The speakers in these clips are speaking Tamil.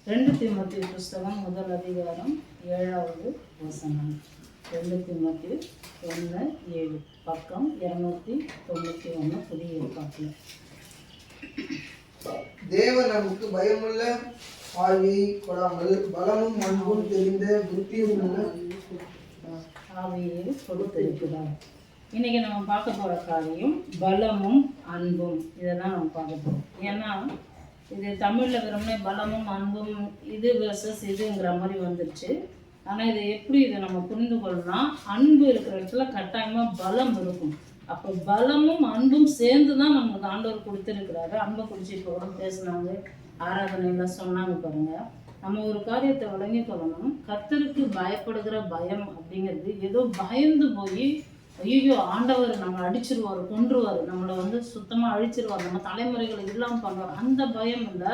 2 தீமோத்தேயு புஸ்தகம் 1 அதிகாரம் 7வது வசனம். 2 தீமோத்தேயு 1:7 பக்கம் 291 புதிய ஏற்பாட்டில். தேவன் நமக்கு பயமுள்ள ஆவியை கொடாமல் பலமும் அன்பும் தெரிந்த புத்தியும் உள்ள ஆவியை கொடுத்திருக்கிறார். இன்னைக்கு நம்ம பார்க்க போற காரியம் பலமும் அன்பும். இதெல்லாம் நம்ம பார்க்க போறோம். ஏன்னா இது தமிழ்ல வெறுமனே பலமும் அன்பும் இது வெர்சஸ் இதுங்கிற மாதிரி வந்துருச்சு. ஆனால் இதை நம்ம புரிந்து கொள்ளலாம். அன்பு இருக்கிற இடத்துல கட்டாயமாக பலம் இருக்கும். அப்போ பலமும் அன்பும் சேர்ந்து தான் நமக்கு ஆண்டவர் கொடுத்துருக்கிறாரு. அன்பை குறித்து இப்போ கூட பேசினாங்க, ஆராதனையெல்லாம் சொன்னாங்க பாருங்க. நம்ம ஒரு காரியத்தை வழங்கி கொள்ளணும். கர்த்தருக்கு பயப்படுகிற பயம் அப்படிங்கிறது ஏதோ பயந்து போய் ஐயோ ஆண்டவர் நம்மளை அடிச்சிருவார், கொன்றுவார், நம்மளை சுத்தமாக அழிச்சிருவார், நம்ம தலைமுறைகளை இல்லாமல் பண்ணுவார், அந்த பயம் இல்லை.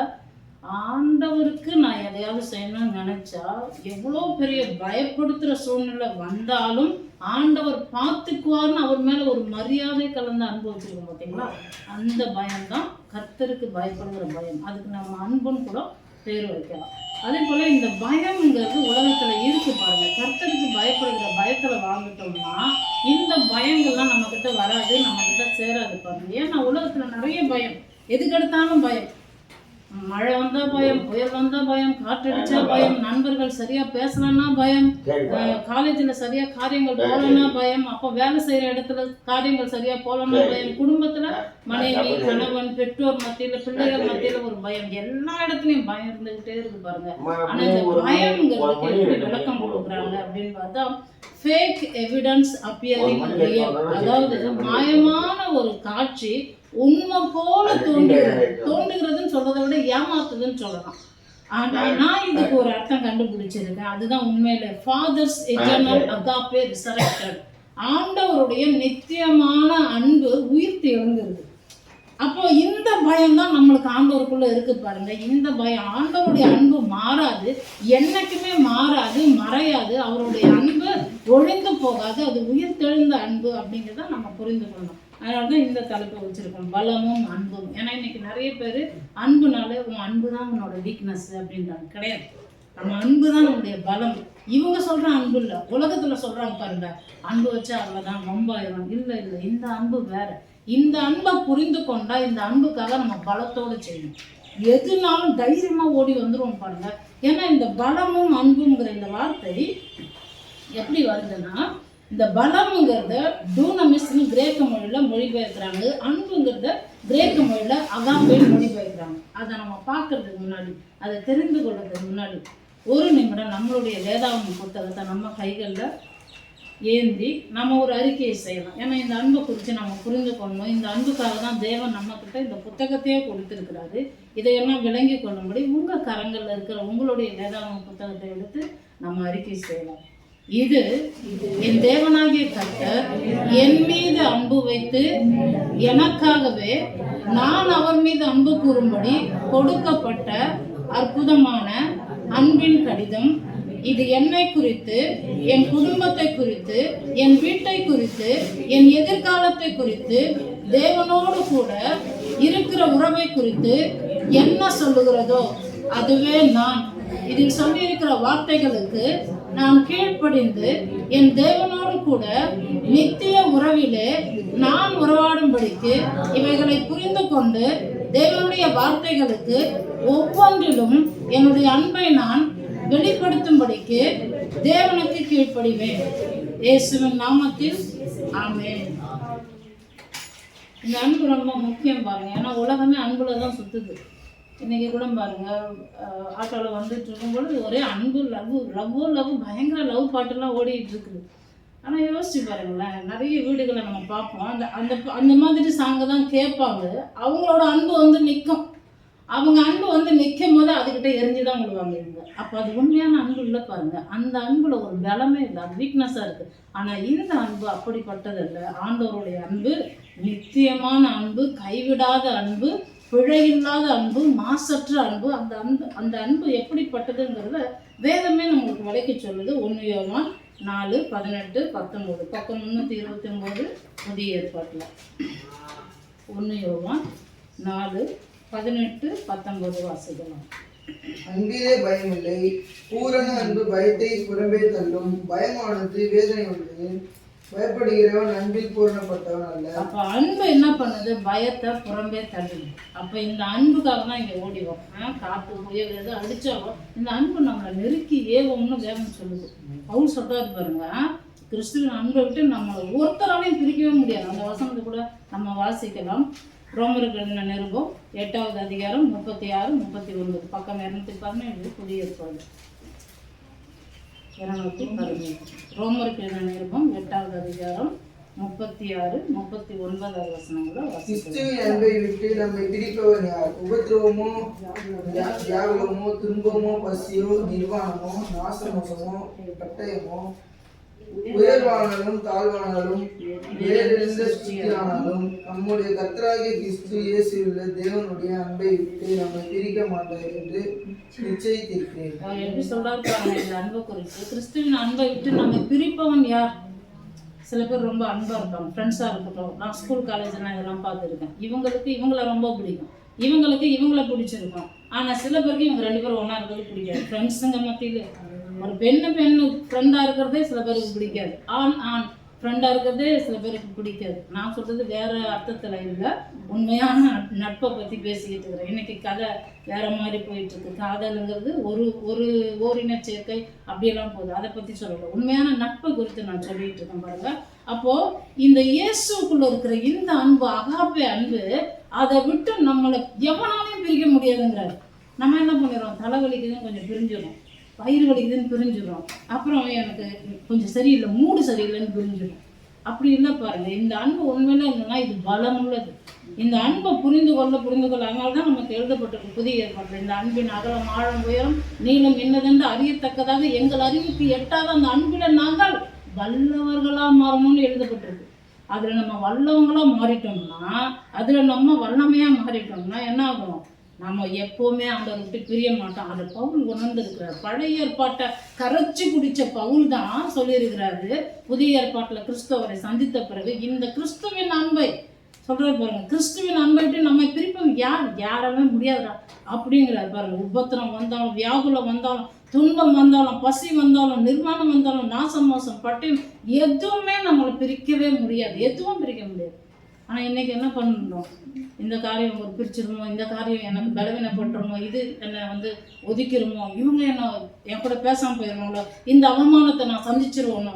ஆண்டவருக்கு நான் எதையாவது செய்யணும்னு நினைச்சா எவ்வளோ பெரிய பயப்படுத்துகிற சூழ்நிலை வந்தாலும் ஆண்டவர் பார்த்துக்குவார்னு அவர் மேலே ஒரு மரியாதை கலந்து அன்பு வச்சிருக்கோம் பார்த்தீங்களா? அந்த பயம்தான் கர்த்தருக்கு பயப்படுகிற பயம். அதுக்கு நம்ம அன்புன்னு கூட பேர் வைக்கலாம். அதே போல இந்த பயம்ங்கிறது உலகத்துல இருக்கு பாருங்க. கர்த்தருக்கு பயப்படுகிற பயத்துல வாழ்ந்துட்டோம்னா இந்த பயங்கள்லாம் நம்ம கிட்ட வராது, நம்ம கிட்ட சேராது பாருங்க. ஏன்னா உலகத்துல நிறைய பயம், எதுக்கெடுத்தாலும் பயம். மழை வந்தா பயம், புயல் வந்தா பயம், காற்றடிச்சா பயம், நண்பர்கள் சரியா பேசலன்னா பயம், காலேஜ்ல சரியா காரியங்கள் போலன்னா பயம், அப்போ வேலை செய்யற இடத்துல காரியங்கள் சரியா போலன்னா பயம், குடும்பத்துல மனைவி கணவன் பெற்றோர் மத்தியில பிள்ளைகள் மத்தியில ஒரு பயம், எல்லா இடத்துலயும் பயம் இருந்துகிட்டே இருக்கு பாருங்க. ஆனா இந்த பயம்ங்கிறதுக்கு எப்படி விளக்கம் கொடுக்குறாங்க அப்படின்னு பார்த்தா, ஃபேக் எவிடன்ஸ் அப்பியரிங் ரியல், அதாவது மாயமான ஒரு காட்சி உண்மை போல தோன்றுகிறதுன்னு சொல்றதை விட ஏமாத்துதுன்னு சொல்லலாம். ஆனா நான் இதுக்கு ஒரு அர்த்தம் கண்டுபிடிச்சிருக்கேன். அதுதான் உண்மையில ஃபாதர்ஸ் எட்டர்னல் அகாப்பே ரிசரக்டட், ஆண்டவருடைய நித்தியமான அன்பு உயிர்த்து எழுந்துருது. அப்போ இந்த பயம் தான் நம்மளுக்கு ஆண்டவருக்குள்ள இருக்கு பாருங்க. இந்த பயம், ஆண்டவருடைய அன்பு மாறாது, என்னைக்குமே மாறாது, மறையாது. அவருடைய அன்பு ஒழிந்து போகாது, அது உயிர்த்தெழுந்த அன்பு அப்படிங்கிறத நம்ம புரிந்து கொள்ளணும். அதனாலதான் இந்த தலைப்பை வச்சிருக்கோம், பலமும் அன்பும். ஏன்னா இன்னைக்கு நிறைய பேர் அன்புனாலே உன் அன்பு தான் உன்னோட வீக்னஸ் அப்படின்றாங்க. கிடையாது, நம்ம அன்பு தான் நம்முடைய பலம். இவங்க சொல்ற அன்பு இல்லை, உலகத்துல சொல்றாங்க பாருங்க, அன்பு வச்சா அவ்வளவுதான் ரொம்ப ஆயிரும். இல்லை இல்லை, இந்த அன்பு வேற. இந்த அன்பை புரிந்து கொண்டா இந்த அன்புக்காக நம்ம பலத்தோடு செய்யணும். எதுனாலும் தைரியமா ஓடி வந்துருவோம் பாருங்க. ஏன்னா இந்த பலமும் அன்புங்கிற இந்த வார்த்தை எப்படி வருதுன்னா, இந்த பலம்ங்கிறத டூனமிஸ்னு கிரேக்க மொழியில மொழிபெயர்க்கிறாங்க, அன்புங்கிறத கிரேக்க மொழியில அகாப்பேன்னு மொழிபெயர்க்கிறாங்க. அதை நம்ம பார்க்கறதுக்கு முன்னாடி, அதை தெரிந்து கொள்றதுக்கு முன்னாடி ஒரு நிமிடம் நம்மளுடைய வேதாகம புத்தகத்தை நம்ம கைகளில் ஏந்தி நம்ம ஒரு அறிக்கையை செய்யலாம். ஏன்னா இந்த அன்பை குறித்து நம்ம புரிந்து கொள்ளணும். இந்த அன்புக்காக தான் தேவன் நம்ம கிட்ட இந்த புத்தகத்தையே கொடுத்துருக்கிறாரு. இதையெல்லாம் விளங்கி கொள்ளும்படி உங்கள் கரங்களில் இருக்கிற உங்களுடைய வேதாகம புத்தகத்தை எடுத்து நம்ம அறிக்கை செய்யலாம். இது என் தேவனாகிய கர்த்தர் என் மீது அன்பு வைத்து எனக்காகவே நான் அவர் மீது அன்பு கூறும்படி கொடுக்கப்பட்ட அற்புதமான அன்பின் கடிதம். இது என்னை குறித்து, என் குடும்பத்தை குறித்து, என் வீட்டை குறித்து, என் எதிர்காலத்தை குறித்து, தேவனோடு கூட இருக்கிற உறவை குறித்து என்ன சொல்லுகிறதோ அதுவே நான். இதில் சொல்லி இருக்கிற வார்த்தைகளுக்கு நான் கீழ்ப்படிந்து என் தேவனோடு கூட நித்திய உறவிலே நான் உறவாடும்படிக்கு இவைகளை புரிந்து கொண்டு தேவனுடைய வார்த்தைகளுக்கு ஒவ்வொன்றிலும் என்னுடைய அன்பை நான் வெளிப்படுத்தும்படிக்கு தேவனுக்கு கீழ்ப்படிவேன். இயேசுவின் நாமத்தில் ஆமென். இந்த அன்பு ரொம்ப முக்கியம் பாருங்க. ஏன்னா உலகமே அன்புல தான் சுத்துது. இன்னைக்கு கூட பாருங்க, ஆட்டோவில் வந்துட்டு இருக்கும்பொழுது ஒரே அன்பு, லவ் பயங்கர லவ் பாட்டுலாம் ஓடிட்டு இருக்குது. ஆனால் யோசிச்சு பாருங்களேன், நிறைய வீடுகளை நம்ம பார்ப்போம், அந்த மாதிரி சாங்கை தான் கேட்பாங்க. அவங்களோட அன்பு நிற்கும். அவங்க அன்பு நிற்கும் போது அதுக்கிட்ட எரிஞ்சுதான் விடுவாங்க இவங்க. அப்போ அது உண்மையான அன்பு இல்லை பாருங்க. அந்த அன்புல ஒரு பலமே இல்லை, அது வீக்னஸாக இருக்குது. ஆனால் இந்த அன்பு அப்படிப்பட்டதில்லை. ஆண்டவருடைய அன்பு நித்தியமான அன்பு, கைவிடாத அன்பு, பிழையில்லாத அன்பு, மாசற்ற அன்பு. அந்த அன்பு எப்படிப்பட்டதுங்கிறத வேதமே நம்மளுக்கு விளக்கி சொல்லுது. 1 யோவான் 4:18-19 பக்கம் 329 புதிய ஏற்பாட்டில். 1 யோவான் 4:18-19 வாசிக்கலாம். அன்பிலே பயமில்லை. பூரண அன்பு பயத்தை புறம்பே தள்ளும். பயமானது வேதனை உள்ளது. பயப்படுகிறவன் அன்பில் பூரணப்பட்டவன் அல்ல. அப்ப அன்பு என்ன பண்ணுது? பயத்தை புறம்பே தள்ளுது. அப்ப இந்த அன்புக்காக தான் இங்க ஓடிவோம். காத்து புயல் எது அடிச்சாலும் இந்த அன்பு நம்மளை நெருக்கி ஏவோம்னு வேகம் சொல்லுது. பவுல் சொல்றாரு பாருங்க, கிறிஸ்துவின் அன்பை விட்டு நம்மளை ஒருத்தராலையும் பிரிக்கவே முடியாது. அந்த வசனத்தை கூட நம்ம வாசிக்கலாம். ரோமருக்கு எழுதின நிருபம் 8வது அதிகாரம் 36, 39, பக்கம் 217, புதிய ஏற்பாடு 217. ரோமருக்கு எழுதின நிருபம் 8வது அதிகாரம் 36, 39 வசனங்களை வாசிக்கலாம். கிறிஸ்துவின் அன்பை விட்டு நம்மை பிரிப்பவன் யார்? உபத்திரவமோ, தியாகமோ, துன்பமோ, பசியோ, நிர்வாணமோ, நாசமோசமோ, பட்டயமோ, உயர்வானாலும் தாழ்வானாலும் வேறெந்த சுற்றியானாலும் நம்முடைய கர்த்தராகிய கிறிஸ்து இயேசுவுள்ள தேவனுடைய அன்பை விட்டு நம்மை பிரிக்க மாட்டார் என்று நிச்சயித்திருக்கிறேன். எப்படி சொல்றாரு இந்த அன்பை குறித்து? கிறிஸ்துவின் அன்பை விட்டு நம்ம பிரிப்பவன் யார்? சில பேர் ரொம்ப அன்பா இருப்பாங்க, ஃப்ரெண்ட்ஸா இருக்கட்டும். நான் ஸ்கூல் காலேஜ் நான் இதெல்லாம் பார்த்துருக்கேன். இவங்களுக்கு இவங்கள ரொம்ப பிடிக்கும், இவங்களுக்கு இவங்கள பிடிச்சிருக்கும். ஆனா சில பேருக்கு இவங்க 2 பேரும் ஒன்னா இருக்கிறது பிடிக்காது. ஃப்ரெண்ட்ஸுங்க மத்தியில ஒரு பெண்ணு ஃப்ரெண்டா இருக்கிறதே சில பேருக்கு பிடிக்காது. ஆண் ஃப்ரெண்டா இருக்கிறதே சில பேருக்கு பிடிக்காது. நான் சொல்றது வேற அர்த்தத்துல இல்லை, உண்மையான நட்பை பத்தி பேசிக்கிட்டு இருக்கிறேன். இன்னைக்கு கதை வேற மாதிரி போயிட்டு இருக்கு. காதலுங்கிறது ஒரு ஓரின சேர்க்கை அப்படியெல்லாம் போகுது. அதை பத்தி சொல்லல, உண்மையான நட்பை குறித்து நான் சொல்லிட்டு இருக்கேன் பாருங்க. அப்போ இந்த இயேசுக்குள்ள இருக்கிற இந்த அன்பு, அகாப்பே அன்பு, அதை விட்டு நம்மளை எவனாலையும் பிரிக்க முடியாதுங்கிறாரு. நம்ம என்ன பண்ணிடுறோம்? தலைவலிக்குதுன்னு கொஞ்சம் பிரிஞ்சிடும், வயிறு வலிக்குதுன்னு பிரிஞ்சிடும், அப்புறம் எனக்கு கொஞ்சம் சரியில்லை, மூடு சரியில்லைன்னு பிரிஞ்சிடும். அப்படி இல்லை பாருங்க. இந்த அன்பு உண்மையில என்னன்னா இது பலம் உள்ளது. இந்த அன்பை புரிந்து கொள்ள அதனால தான் நமக்கு எழுதப்பட்டிருக்கு புதிய ஏற்பாட்டில், இந்த அன்பின் அகலம் ஆழம் உயரம் நீளம் என்னதென்று அறியத்தக்கதாக எங்கள் அறிவுக்கு எட்டாத அந்த அன்பில நாங்கள் வல்லவர்களா மாறணும்னு எழுதப்பட்டிருக்கு. அதுல நம்ம வல்லவங்களா மாறிட்டோம்னா, அதுல நம்ம வல்லமையா மாறிட்டோம்னா என்ன ஆகும்? நம்ம எப்போவுமே அந்த விட்டு பிரிய மாட்டோம். அதை பவுல் உணர்ந்திருக்கிறார். பழைய ஏற்பாட்டை கரைச்சி குடிச்ச பவுல் தான் சொல்லியிருக்கிறாரு, புதிய ஏற்பாட்டில் கிறிஸ்துவரை சந்தித்த பிறகு இந்த கிறிஸ்துவின் அன்பை சொல்றாரு பாருங்க. கிறிஸ்துவின் அன்பை விட்டு நம்ம பிரிப்போம் யாராலுமே முடியாதுடா அப்படிங்கிறார் பாருங்க. உபத்திரம் வந்தாலும், வியாகுலம் வந்தாலும், துன்பம் வந்தாலும், பசி வந்தாலும், நிர்மாணம் வந்தாலும், நாசம் மோசம் பட்டியம், எதுவுமே நம்மளை பிரிக்கவே முடியாது, எதுவும் பிரிக்க முடியாது. ஆனால் இன்றைக்கி என்ன பண்ணணும்? இந்த காரியம் ஒரு பிரிச்சிருமோ, இந்த காரியம் எனக்கு பலவீனப்பட்டுருமோ, இது என்னை ஒதுக்கிருமோ, இவங்க என்ன என் கூட பேசாமல் போயிடுவாங்களோ, இந்த அவமானத்தை நான் சந்திச்சிருவோனோ.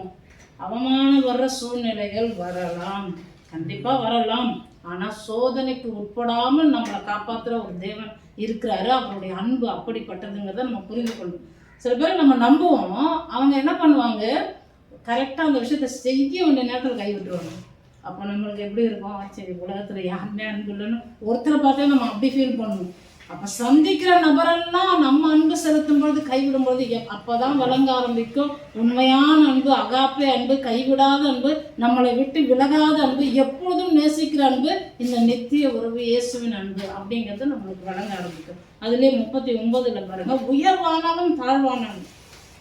அவமானம் வர்ற சூழ்நிலைகள் வரலாம், கண்டிப்பாக வரலாம். ஆனால் சோதனைக்கு உட்படாமல் நம்மளை காப்பாற்றுற ஒரு தேவன் இருக்கிறாரு. அவருடைய அன்பு அப்படிப்பட்டதுங்கிறத நம்ம புரிந்து கொள்ளணும். சில பேர் நம்ம நம்புவோம், அவங்க என்ன பண்ணுவாங்க? கரெக்டாக அந்த விஷயத்தை செய்ய வேண்டிய நேரத்தில் கைவிட்டுருவாங்க. அப்போ நம்மளுக்கு எப்படி இருக்கும்? சரி, உலகத்தில் யாருமே அன்பு இல்லைன்னு ஒருத்தரை பார்த்தே நம்ம அப்படி ஃபீல் பண்ணணும். அப்போ சந்திக்கிற நபரெல்லாம் நம்ம அன்பு செலுத்தும் பொழுது கைவிடும் பொழுது அப்போ தான் வழங்க ஆரம்பிக்கும் உண்மையான அன்பு, அகாப்பே அன்பு, கைவிடாத அன்பு, நம்மளை விட்டு விலகாத அன்பு, எப்பொழுதும் நேசிக்கிற அன்பு, இந்த நித்திய உறவு இயேசுவின் அன்பு அப்படிங்கிறது நம்மளுக்கு வழங்க ஆரம்பிக்கும். அதுலேயே 39 பாருங்க, உயர்வானாலும் தாழ்வானாலும்.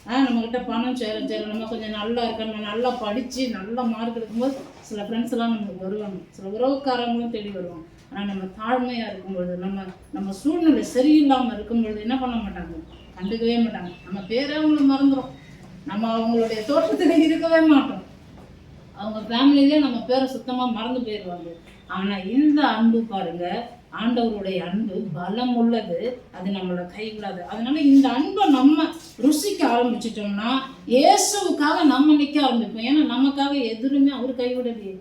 நம்மக்கிட்ட பணம் சேர நம்ம கொஞ்சம் நல்லா இருக்கணும், நல்லா படித்து நல்லா மார்க் எடுக்கும்போது சில ஃப்ரெண்ட்ஸ் எல்லாம் நம்மளுக்கு வருவாங்க, சில உறவுக்காரங்களும் தேடி வருவாங்க. ஆனால் நம்ம தாழ்மையாக இருக்கும்பொழுது, நம்ம சூழ்நிலை சரியில்லாமல் இருக்கும்பொழுது என்ன பண்ண மாட்டாங்க? கண்டுக்கவே மாட்டாங்க. நம்ம பேரே அவங்களை மறந்துடும், நம்ம அவங்களுடைய தோற்றத்தில் இருக்கவே மாட்டோம், அவங்க ஃபேமிலியிலே நம்ம பேரை சுத்தமாக மறந்து போயிடுவாங்க. ஆனால் இந்த அன்பு பாருங்க, ஆண்டவருடைய அன்பு பலம் உள்ளது, அது நம்மளை கைவிடாது. அதனால இந்த அன்பை நம்ம ருசிக்க ஆரம்பிச்சிட்டோம்னா இயேசுவுக்காக நம்ம நிற்க ஆரம்பிப்போம். ஏன்னா நமக்காக எதுவுமே அவர் கைவிடலையே,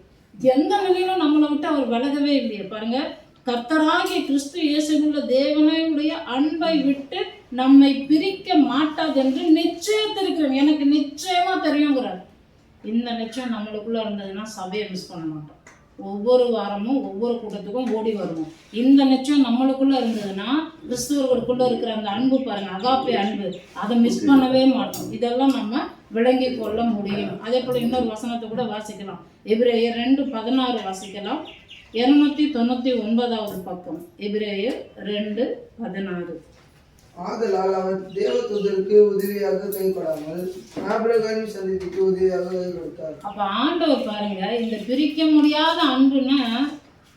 எந்த நிலையிலும் நம்மளை விட்டு அவர் விலகவே இல்லையே. பாருங்க, கர்த்தராகிய கிறிஸ்து இயேசுவுள்ள தேவனுடைய அன்பை விட்டு நம்மை பிரிக்க மாட்டாது என்று நிச்சயத்திருக்கிறேன். எனக்கு நிச்சயமா தெரியுங்கிறார். இந்த நிச்சயம் நம்மளுக்குள்ள இருந்ததுன்னா சபையை மிஸ் பண்ண மாட்டோம். ஒவ்வொரு வாரமும் ஒவ்வொரு கூட்டத்துக்கும் ஓடி வருவோம். இந்த நிச்சயம் நம்மளுக்குள்ள இருந்ததுன்னா கிறிஸ்துவர்களுக்குள்ள இருக்கிற அந்த அன்பு பாருங்க, அகாப்பே அன்பு, அதை மிஸ் பண்ணவே மாட்டோம். இதெல்லாம் நம்ம விளங்கி கொள்ள முடியும். அதே போல இன்னொரு வசனத்தை கூட வாசிக்கலாம். எபிரேயர் 2:16 வாசிக்கலாம். 299வது பக்கம், எபிரேயர் 2:16. ஆதலால் அவர் தேவதூதருக்கு உதவியாக கைப்படாமல் ஆபிரகாமின் சந்ததிக்கு உதவியாக கை கொடுத்தார். அப்ப ஆண்டவர் பாருங்க, இந்த பிரிக்க முடியாத அன்புன்னா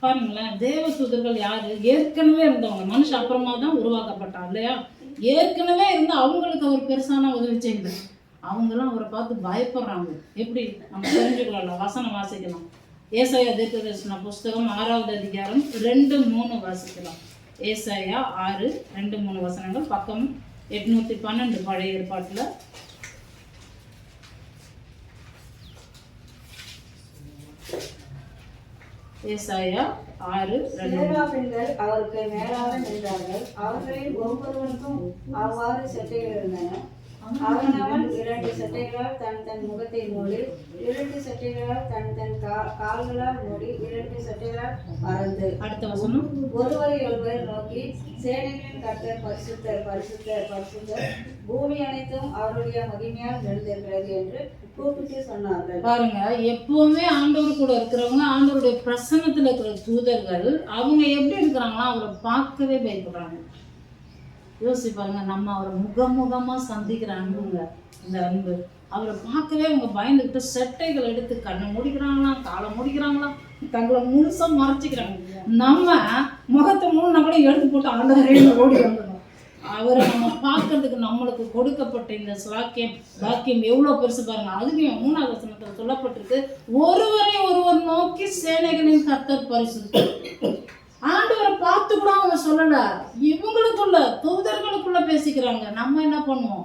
பாருங்களேன், தேவதூதர்கள் யாரு? ஏற்கனவே இருந்தவங்க, மனுஷன் அப்புறமா தான் உருவாக்கப்பட்டான் இல்லையா? ஏற்கனவே இருந்து அவங்களுக்கு அவர் பெருசான உதவி செய்யல. அவங்கெல்லாம் அவரை பார்த்து பயப்படுறாங்க. எப்படி நம்ம தெரிஞ்சுக்கலாம், வசனம் வாசிக்கலாம். ஏசாயா தீர்க்கதரிசன புஸ்தகம் 6வது அதிகாரம் 2-3 வாசிக்கலாம். ஏசாயா 6:2-3 வசனங்கள், பக்கம் 812 பழைய ஏற்பாட்டில். ஏசாயா 6:2. அவருக்கு மேலாக நின்றார்கள். அவர்களில் ஒவ்வொருவருக்கும் அவ்வாறு சட்டைகள் இருந்தன. அவனவன் 2 சட்டைகளால் தன் முகத்தை மூடி, 2 சட்டைகளால் தன் கால்களால் மூடி, 2 சட்டைகளால் மறந்து. அடுத்த வசனம், ஒருவரை ஒருவர் நோக்கி, சேனைகளின் கர்த்தர் பரிசுத்தர் பரிசுத்தர் பரிசுத்தர், பூமி அனைத்தும் அவருடைய மகிமையால் நிறைந்திருக்கிறது என்று கூப்பிட்டு சொன்னார்கள். பாருங்க, எப்பவுமே ஆண்டவர் கூட இருக்கிறவங்க, ஆண்டவருடைய பிரசன்னத்துல இருக்கிற தூதர்கள், அவங்க எப்படி இருக்கிறாங்களா, அவரை பார்க்கவே பயப்படுறாங்க. யோசிப்பாருங்க, நம்ம அவரை முகமுகமா சந்திக்கிற அன்புங்க இந்த அன்பு. அவரை பார்க்கவே அவங்க பயந்துக்கிட்டு சட்டைகள் எடுத்து கண்ணை முடிக்கிறாங்களாம், காலை முடிக்கிறாங்களாம், தங்களை முழுசா மறைச்சிக்கிறாங்க. நம்ம முகத்தை மூணு கூட எடுத்து போட்டு ஆண்டவரே ஓடி வந்துடும். அவரை நம்ம பார்க்கறதுக்கு நம்மளுக்கு கொடுக்கப்பட்ட இந்த பாக்கியம் எவ்வளவு பெருசு பாருங்க. அதுலயும் 3வது வசனத்துல சொல்லப்பட்டிருக்கு, ஒருவரை ஒருவர் நோக்கி சேனைகளின் கர்த்தர் பரிசுத்தர். ஆண்டவரை பார்த்து கூட அவங்க சொல்லல, இவங்களுக்குள்ள தூதர்களுக்குள்ள பேசிக்கிறாங்க. நம்ம என்ன பண்ணுவோம்,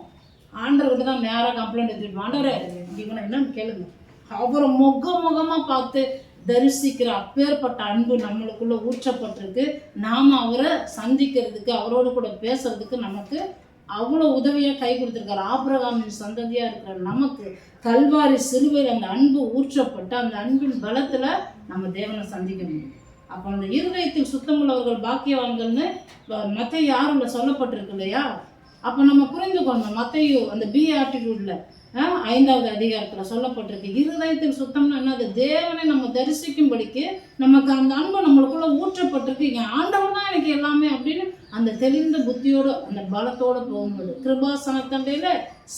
ஆண்டவர்கிட்ட தான் நேராக கம்ப்ளைண்ட் எடுத்துருப்போம். ஆண்டவரே இவனை என்னன்னு கேளுங்க. அவரை முகமா பார்த்து தரிசிக்கிற அப்பேற்பட்ட அன்பு நம்மளுக்குள்ள ஊற்றப்பட்டிருக்கு. நாம அவரை சந்திக்கிறதுக்கு, அவரோடு கூட பேசுறதுக்கு நமக்கு அவ்வளோ உதவியா கை கொடுத்துருக்காரு. ஆபிரகாமின் சந்ததியா இருக்கிற நமக்கு கல்வாரி சிலுவையில் அந்த அன்பு ஊற்றப்பட்டு அந்த அன்பின் பலத்துல நம்ம தேவனை சந்திக்க முடியும். அப்போ அந்த இருதயத்தில் சுத்தமுள்ளவர்கள் பாக்கியவான்கள்னு மத்தேயு 6ல் சொல்லப்பட்டிருக்கு இல்லையா? அப்போ நம்ம புரிந்து கொள்ளணும். மத்தேயு அந்த ஆட்டிடியூட்ல 5வது அதிகாரத்தில் சொல்லப்பட்டிருக்கு, இருதயத்தில் சுத்தம்னா என்னது, தேவனை நம்ம தரிசிக்கும்படிக்கு நமக்கு அந்த அன்பு நம்மளுக்குள்ள ஊற்றப்பட்டிருக்கு. என் ஆண்டவன் தான் எனக்கு எல்லாமே அப்படின்னு அந்த தெளிந்த புத்தியோடு அந்த பலத்தோடு போகும்போது கிருபாசனத்தண்டையில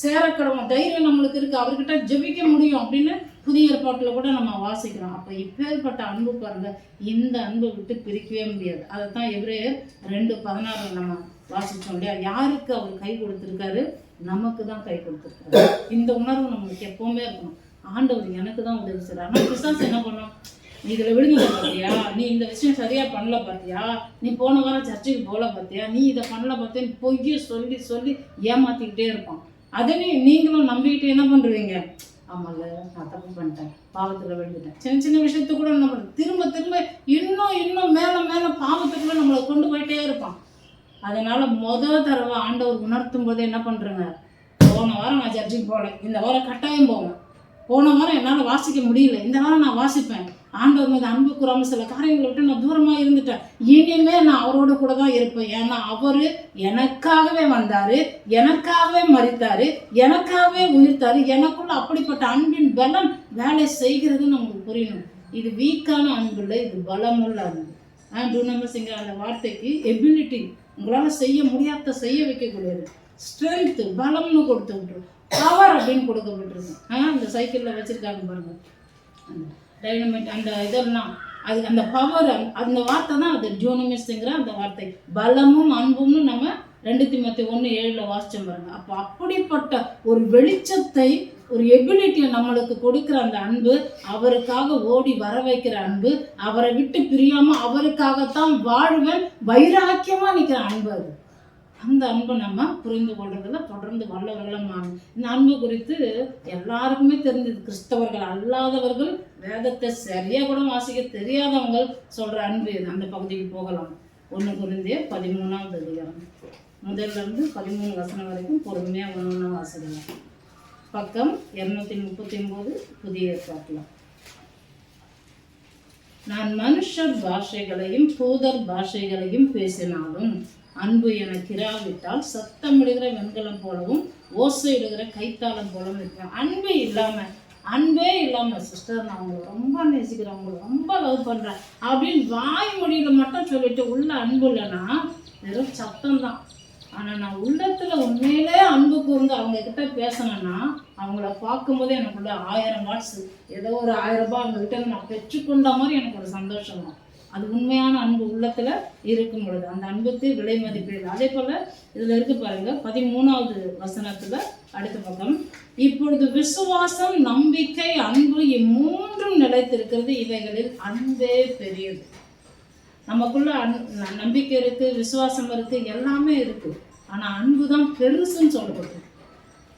சேரக்கடவும் தைரியம் நம்மளுக்கு இருக்கு. அவர்கிட்ட ஜெபிக்க முடியும் அப்படின்னு புதிய ஏற்பாட்டில் கூட நம்ம வாசிக்கிறோம். அப்போ இப்பேற்பட்ட அன்பு பாருங்க, இந்த அன்பை விட்டு பிரிக்கவே முடியாது. அதைத்தான் எபிரேயர் 2:16 நம்ம வாசிச்சோம் இல்லையா? யாருக்கு அவர் கை கொடுத்துருக்காரு, நமக்கு தான் கை கொடுத்துருக்காரு. இந்த உணர்வு நம்மளுக்கு எப்பவுமே இருக்கணும். ஆண்டவர் எனக்கு தான் உதவி செய்றார். ஆனால் பிசாசு என்ன பண்ணும், நீ இதில் விடுதலை பார்த்தியா, நீ இந்த விஷயம் சரியா பண்ணல பார்த்தியா, நீ போன வாரம் சர்ச்சுக்கு போல பார்த்தியா, நீ இதை பண்ணல பார்த்தியா, பொய்ய சொல்லி சொல்லி ஏமாத்திக்கிட்டே இருப்பான். அதனே நீங்களும் நம்பிக்கிட்டு என்ன பண்ணுறீங்க, ஆமாங்க நான் தப்பு பண்ணிட்டேன், பாவத்தில் விழுந்துட்டேன். சின்ன சின்ன விஷயத்த கூட என்ன பண்ணுறது, திரும்ப திரும்ப இன்னும் மேலே பாவத்துக்குள்ள நம்மளை கொண்டு போயிட்டே இருப்பான். அதனால தடவை ஆண்டவர் உணர்த்தும் போது என்ன பண்ணுறேங்க, போன வாரம் நான் சர்ச்சுக்கு போகல, இந்த வாரம் கட்டாயம் போவேன். போன வாரம் என்னால் வாசிக்க முடியல, இந்த வாரம் நான் வாசிப்பேன். ஆண்டவர் மீது அன்பு கூறாமல் சில காரியங்களை விட்டு நான் தூரமாக இருந்துட்டேன். இனிமே நான் அவரோட கூட தான் இருப்பேன். ஏன்னா அவர் எனக்காகவே வந்தார், எனக்காகவே மரித்தார், எனக்காகவே உயிர்த்தார். எனக்குள்ள அப்படிப்பட்ட அன்பின் பலம் வேலை செய்கிறதுன்னு நமக்கு புரியணும். இது வீக்கான அன்பு இல்லை, இது பலமுள்ள அன்பு. டூனமஸுங்கிற அந்த வார்த்தைக்கு எபிலிட்டி, உங்களால் செய்ய முடியாத செய்ய வைக்கக்கூடியது, ஸ்ட்ரென்த்து பலம்னு கொடுத்து விட்டுரும், பவர் அப்படின்னு கொடுக்கப்பட்டிருக்கு. அந்த சைக்கிளில் வச்சுருக்காங்க பாருங்க, அந்த டைனமைட் அந்த இதெல்லாம், அது அந்த பவர், அந்த வார்த்தை தான் அது டியூனமிஸ்ங்கிற அந்த வார்த்தை. பலமும் அன்பும்னு நம்ம 2 தீமோத்தேயு 1:7 வாசிச்சோம் பாருங்க. அப்போ அப்படிப்பட்ட ஒரு வெளிச்சத்தை, ஒரு எபிலிட்டியை நம்மளுக்கு கொடுக்குற அந்த அன்பு, அவருக்காக ஓடி வர வைக்கிற அன்பு, அவரை விட்டு பிரியாம அவருக்காகத்தான் வாழ்வன் வைராக்கியமா நிற்கிற அன்பு. அது அந்த அன்பை நம்ம புரிந்து கொள்றதுல தொடர்ந்து வல்லவர்களும் ஆகும். இந்த அன்பு குறித்து எல்லாருக்குமே தெரிஞ்சது. கிறிஸ்தவர்கள் அல்லாதவர்கள், வேதத்தை சரியா கூட வாசிக்க தெரியாதவங்க சொல்ற அன்பு இது. அந்த பகுதிக்கு போகலாம். 1 கொரிந்தியர் 13வது அதிகாரம் 1-13 வசனம் வரைக்கும் பொறுமையா ஒன்று வாசிக்கலாம். பக்கம் 239 புதிய ஏற்பாட்டில். நான் மனுஷர் பாஷைகளையும் தூதர் பாஷைகளையும் பேசினாலும் அன்பு எனக்கு இராவிட்டால் சத்தமிடுகிற வெண்கலம் போலவும் ஓசையிடுகிற கைத்தாளம் போலவும் இருக்கிறேன். அன்பே இல்லாமல் சிஸ்டர் நான் அவங்களை ரொம்ப நேசிக்கிறேன், அவங்களை ரொம்ப லவ் பண்ணுறேன் அப்படின்னு வாய் மொழியில் மட்டும் சொல்லிட்டு உள்ள அன்பு இல்லைன்னா வெறும் சத்தம் தான். ஆனால் நான் உள்ளத்தில் உண்மையிலே அன்பு கூர்ந்து அவங்க கிட்ட பேசினேன்னா, அவங்கள பார்க்கும்போதே எனக்குள்ள 1000 வாட்ஸ், ஏதோ ஒரு 1000 ரூபாய் அவங்க கிட்ட நான் பெற்றுக்கொண்ட மாதிரி எனக்கு ஒரு சந்தோஷம் தான். அது உண்மையான அன்பு உள்ளத்தில் இருக்கும் பொழுது அந்த அன்புக்கு விலை மதிப்பு இல்லை. அதே போல் இதில் இருக்கு பாருங்க 13வது வசனத்தில் அடுத்த பக்கம், இப்பொழுது விசுவாசம், நம்பிக்கை, அன்பு இம்மூன்றும் நிலைத்திருக்கிறது, இவைகளில் அன்பே பெரியது. நமக்குள்ள நம்பிக்கை இருக்கு, விசுவாசம் இருக்கு, எல்லாமே இருக்கு. ஆனால் அன்பு தான் பெருசுன்னு சொல்லப்பட்டிருக்கு.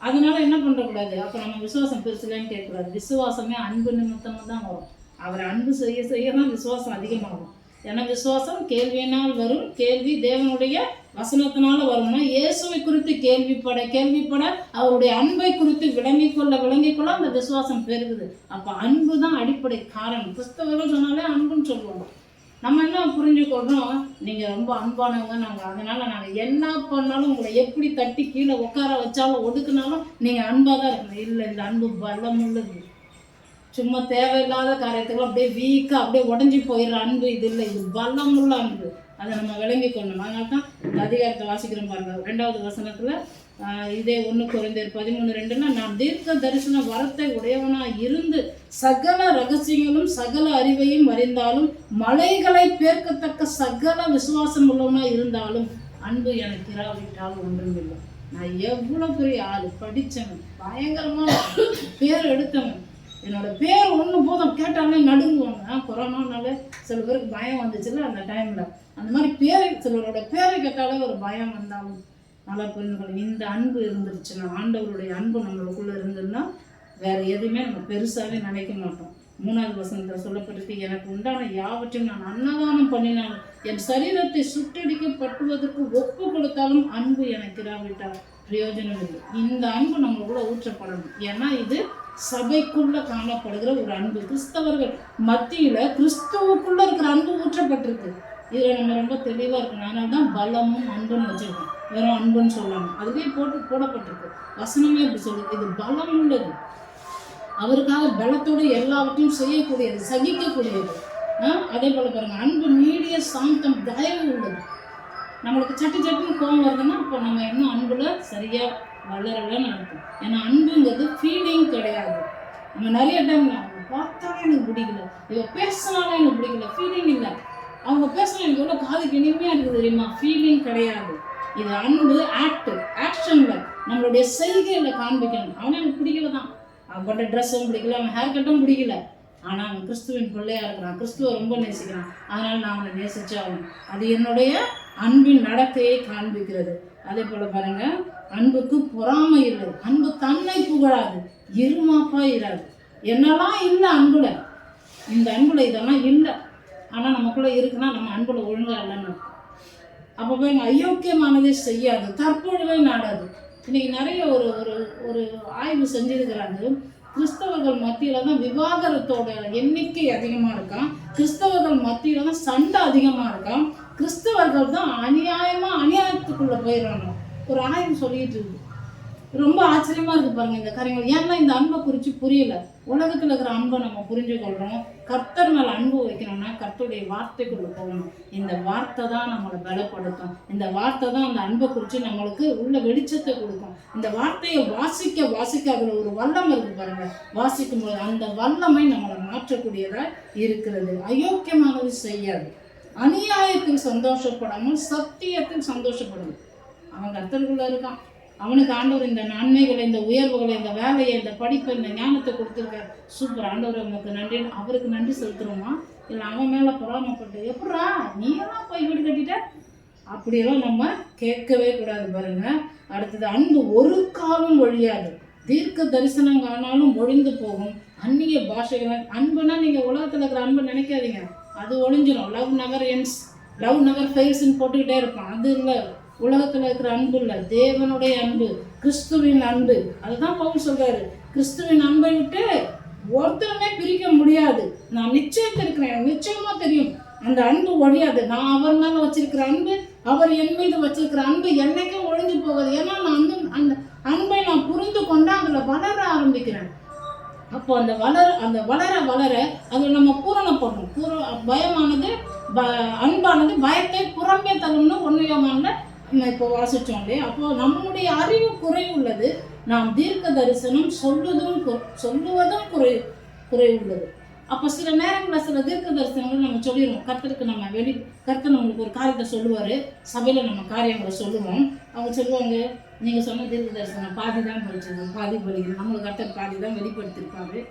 அதனால என்ன பண்ணக்கூடாது, அப்போ நம்ம விசுவாசம் பெருசுலன்னு கேட்கக்கூடாது. விசுவாசமே அன்பு நிமித்தமாக தான் வரும். அவர் அன்பு செய்ய செய்ய தான் விசுவாசம் அதிகமாகும். ஏன்னா விசுவாசம் கேள்வியினால் வரும், கேள்வி தேவனுடைய வசனத்தினால வரும்னா இயேசுவை குறித்து கேள்விப்பட அவருடைய அன்பை குறித்து விளங்கிக்கொள்ள அந்த விசுவாசம் பெருகுது. அப்போ அன்பு தான் அடிப்படை காரணம். கிறிஸ்தவர்கள் சொன்னாலே அன்புன்னு சொல்லுவாங்க. நம்ம என்ன புரிஞ்சுக்கொள்றோம், நீங்கள் ரொம்ப அன்பானவங்க நாங்கள், அதனால் நாங்கள் என்ன பண்ணாலும் உங்களை எப்படி தட்டி கீழே உட்கார வச்சாலும் ஒடுக்குனாலும் நீங்கள் அன்பாக தான் இருக்கணும். இல்லை, இந்த அன்பு பலம் உள்ளது. சும்மா தேவையில்லாத காரியத்துக்குள்ள அப்படியே வீக்காக அப்படியே உடஞ்சி போயிடுற அன்பு இது இல்லை, இது பலம் உள்ள அன்பு. அதை நம்ம விளங்கி கொள்ளணும். அதனால தான் இந்த அதிகாரத்தை வாசிக்கிறோம் பாருங்க. 2வது வசனத்தில் இதே 1 கொரிந்தியர் 13:2, நான் தீர்க்க தரிசன வரத்தை உடையவனாக இருந்து சகல ரகசியங்களும் சகல அறிவையும் அறிந்தாலும் மலைகளை பேர்க்கத்தக்க சகல விசுவாசம் உள்ளவனா இருந்தாலும் அன்பு எனக்கு இராவிட்டால் ஒன்றும் இல்லை. நான் எவ்வளோ பெரிய ஆள், படித்தவன், பயங்கரமான பேர் எடுத்தவன், என்னோட பேர் ஒன்று போதும் கேட்டாலே நடுங்குவாங்க. கொரோனானால சில பேருக்கு பயம் வந்துச்சுல்ல அந்த டைமில், அந்த மாதிரி சிலரோட பேரை கேட்டாலே ஒரு பயம் வந்தாலும் நல்லா புரிஞ்சுக்கணும். இந்த அன்பு இருந்துருச்சுன்னா, ஆண்டவருடைய அன்பு நம்மளுக்குள்ளே இருந்ததுன்னா வேறு எதுவுமே நம்ம பெருசாகவே நினைக்க மாட்டோம். 3வது வசனத்தில் சொல்லப்பட்டிருக்கு, எனக்கு உண்டான யாவற்றையும் நான் அன்னதானம் பண்ணினாலும் என் சரீரத்தை சுட்டடிக்கப்பட்டுவதற்கு ஒப்பு கொடுத்தாலும் அன்பு எனக்கு இராவிட்டால் பிரயோஜனம் இல்லை. இந்த அன்பு நம்மளுக்குள்ள ஊற்றப்படணும். ஏன்னா இது சபைக்குள்ள காணப்படுகிற ஒரு அன்பு. கிறிஸ்தவர்கள் மத்தியில் கிறிஸ்துவுக்குள்ள இருக்கிற அன்பு ஊற்றப்பட்டிருக்கு. இதில் நம்ம ரொம்ப தெளிவாக இருக்கணும். அதனால தான் பலமும் அன்புன்னு வச்சுருக்கோம், வெறும் அன்புன்னு சொல்லாமல். அதுவே போடப்பட்டிருக்கு. வசனமே அப்படி சொல்லுது, இது பலம் உள்ளது, அவருக்காக பலத்தோடு எல்லாவற்றையும் செய்யக்கூடியது, சகிக்கக்கூடியது. அதே போல் பாருங்க, அன்பு நீடிய சாந்தம் தயவு உள்ளது. நம்மளுக்கு சட்டுன்னு கோபம் வருதுன்னா அப்போ நம்ம இன்னும் அன்புல சரியாக வளரலன்னு அர்த்தம். ஏன்னா அன்புங்கிறது ஃபீலிங் கிடையாது. நம்ம நிறைய டைம் அவங்க பார்த்தாலே எனக்கு பிடிக்கல, இவ பேசினாலே எனக்கு பிடிக்கல, ஃபீலிங் இல்லை. அவங்க பேசினா எனக்கு எவ்வளோ காதுக்கு இனிமையாக இருக்குது தெரியுமா, ஃபீலிங் கிடையாது. இது அன்பு ஆக்ஷனில் நம்மளுடைய செய்கையில் காண்பிக்கணும். அவனை எனக்கு பிடிக்கல தான், அவன் போட்ட ட்ரெஸ்ஸும் பிடிக்கல, அவன் ஹேர் கட்டும் பிடிக்கல, ஆனால் அவன் கிறிஸ்துவின் பிள்ளையாக இருக்கிறான், கிறிஸ்துவை ரொம்ப நேசிக்கிறான், அதனால் நான் அவனை நேசிச்சே ஆகணும். அது என்னுடைய அன்பின் நடத்தையை காண்பிக்கிறது. அதே போல் பாருங்க, அன்புக்கு பொறாமை இல்லை, அன்பு தன்னை புகழாது, இருமாப்பா இராது. என்னெல்லாம் இல்லை அன்புல, இந்த அன்புல இதெல்லாம் இல்லை, ஆனால் நமக்குள்ளே இருக்குன்னா நம்ம அன்புல ஒழுங்காக இல்லைன்னு. அப்போ போய் அயோக்கியமானதே செய்யாது, தற்பொழுதை நாடாது. இன்னைக்கு நிறைய ஒரு ஒரு ஒரு ஆய்வு செஞ்சிருக்கிறாங்க. கிறிஸ்தவர்கள் மத்தியில் தான் விவாகரத்தோட எண்ணிக்கை அதிகமாக இருக்கான், கிறிஸ்தவர்கள் மத்தியில் தான் சண்டை அதிகமாக இருக்கான், கிறிஸ்தவர்கள் தான் அநியாயத்துக்குள்ளே போயிடுறாங்க. ஒரு ஆய்வு சொல்லிட்டு இருக்கு. ரொம்ப ஆச்சரியமாக இருக்குது பாருங்கள் இந்த காரியங்கள். ஏன்னா இந்த அன்பை குறித்து புரியல. உலகத்தில் இருக்கிற அன்பை நம்ம புரிஞ்சு கொள்கிறோம். கர்த்தர் மேலே அன்பு வைக்கணும்னா கர்த்தருடைய வார்த்தைக்குள்ளே போகணும். இந்த வார்த்தை தான் நம்மளை பலப்படுத்தும். இந்த வார்த்தை தான் அந்த அன்பை குறித்து நம்மளுக்கு உள்ள வெளிச்சத்தை கொடுக்கும். இந்த வார்த்தையை வாசிக்க அதில் ஒரு வல்லம் இருக்குது பாருங்கள். வாசிக்கும் போது அந்த வல்லமை நம்மளை மாற்றக்கூடியதாக இருக்கிறது. அயோக்கியமானது செய்யாது, அநியாயத்தில் சந்தோஷப்படாமல் சத்தியத்தில் சந்தோஷப்படுது. அவன் கர்த்தருக்குள்ளே இருக்கான், அவனுக்கு ஆண்டவர் இந்த நன்மைகளை, இந்த உயர்வுகளை, இந்த வேலையை, இந்த படிப்பை, இந்த ஞானத்தை கொடுத்துருக்கார். சூப்பர், ஆண்டவர் அவனுக்கு நன்றி. அவருக்கு நன்றி செலுத்துகிறோமா, இல்லை அவன் மேலே பொறாமப்பட்டு எப்படா நீ எல்லாம் போய் வீடு கட்டிட்ட, அப்படியெல்லாம் நம்ம கேட்கவே கூடாது பாருங்க. அடுத்தது, அன்பு ஒரு காலம் ஒழியாது, தீர்க்க தரிசனம் காணாலும் ஒழிந்து போகும், அந்நிய பாஷைகள். அன்புனா நீங்கள் உலகத்தில் இருக்கிற அன்பு நினைக்காதீங்க, அது ஒழிஞ்சிடும். Love never ends, love never ஃபெயில்ஸ்ன்னு போட்டுக்கிட்டே இருப்பான். அது இல்லை, உலகத்தில் இருக்கிற அன்பு இல்லை, தேவனுடைய அன்பு, கிறிஸ்துவின் அன்பு. அதுதான் பவுல் சொல்றாரு, கிறிஸ்துவின் அன்பை விட்டு ஒருத்தருமே பிரிக்க முடியாது. நான் நிச்சயத்திருக்கிறேன், எனக்கு நிச்சயமா தெரியும் அந்த அன்பு ஒழியாது. நான் அவர் மேல வச்சிருக்கிற அன்பு, அவர் என் மீது வச்சிருக்கிற அன்பு என்னைக்கும் ஒழிஞ்சு போகாது. ஏன்னா நான் அந்த அன்பை நான் புரிந்து கொண்டா அதில் வளர ஆரம்பிக்கிறேன். அப்போ அந்த வளர அதில் நம்ம பூரணப்படணும். பயமானது அன்பானது பயத்தை புறம்பே தள்ளும்னு 1 யோவான்ல இப்போ வாசிச்சோம் இல்லையா. அப்போ நம்முடைய அறிவு குறை உள்ளது, நாம் தீர்க்க தரிசனம் சொல்லுவதும் குறை உள்ளது. அப்போ சில நேரங்களில் சில தீர்க்க தரிசனங்கள் நம்ம சொல்லிடுவோம். கர்த்தருக்கு நம்ம கர்த்தர் நம்மளுக்கு ஒரு காரியத்தை சொல்லுவார். சபையில் நம்ம காரியங்களை சொல்லுவோம். அவங்க சொல்லுவாங்க, நீங்கள் சொன்ன தீர்க்க தரிசனம் பாதி தான் படிச்சது, பாதி படிக்கணும். நம்மளுக்கு கர்த்தர் பாதி தான் வெளிப்படுத்திருப்பாரு.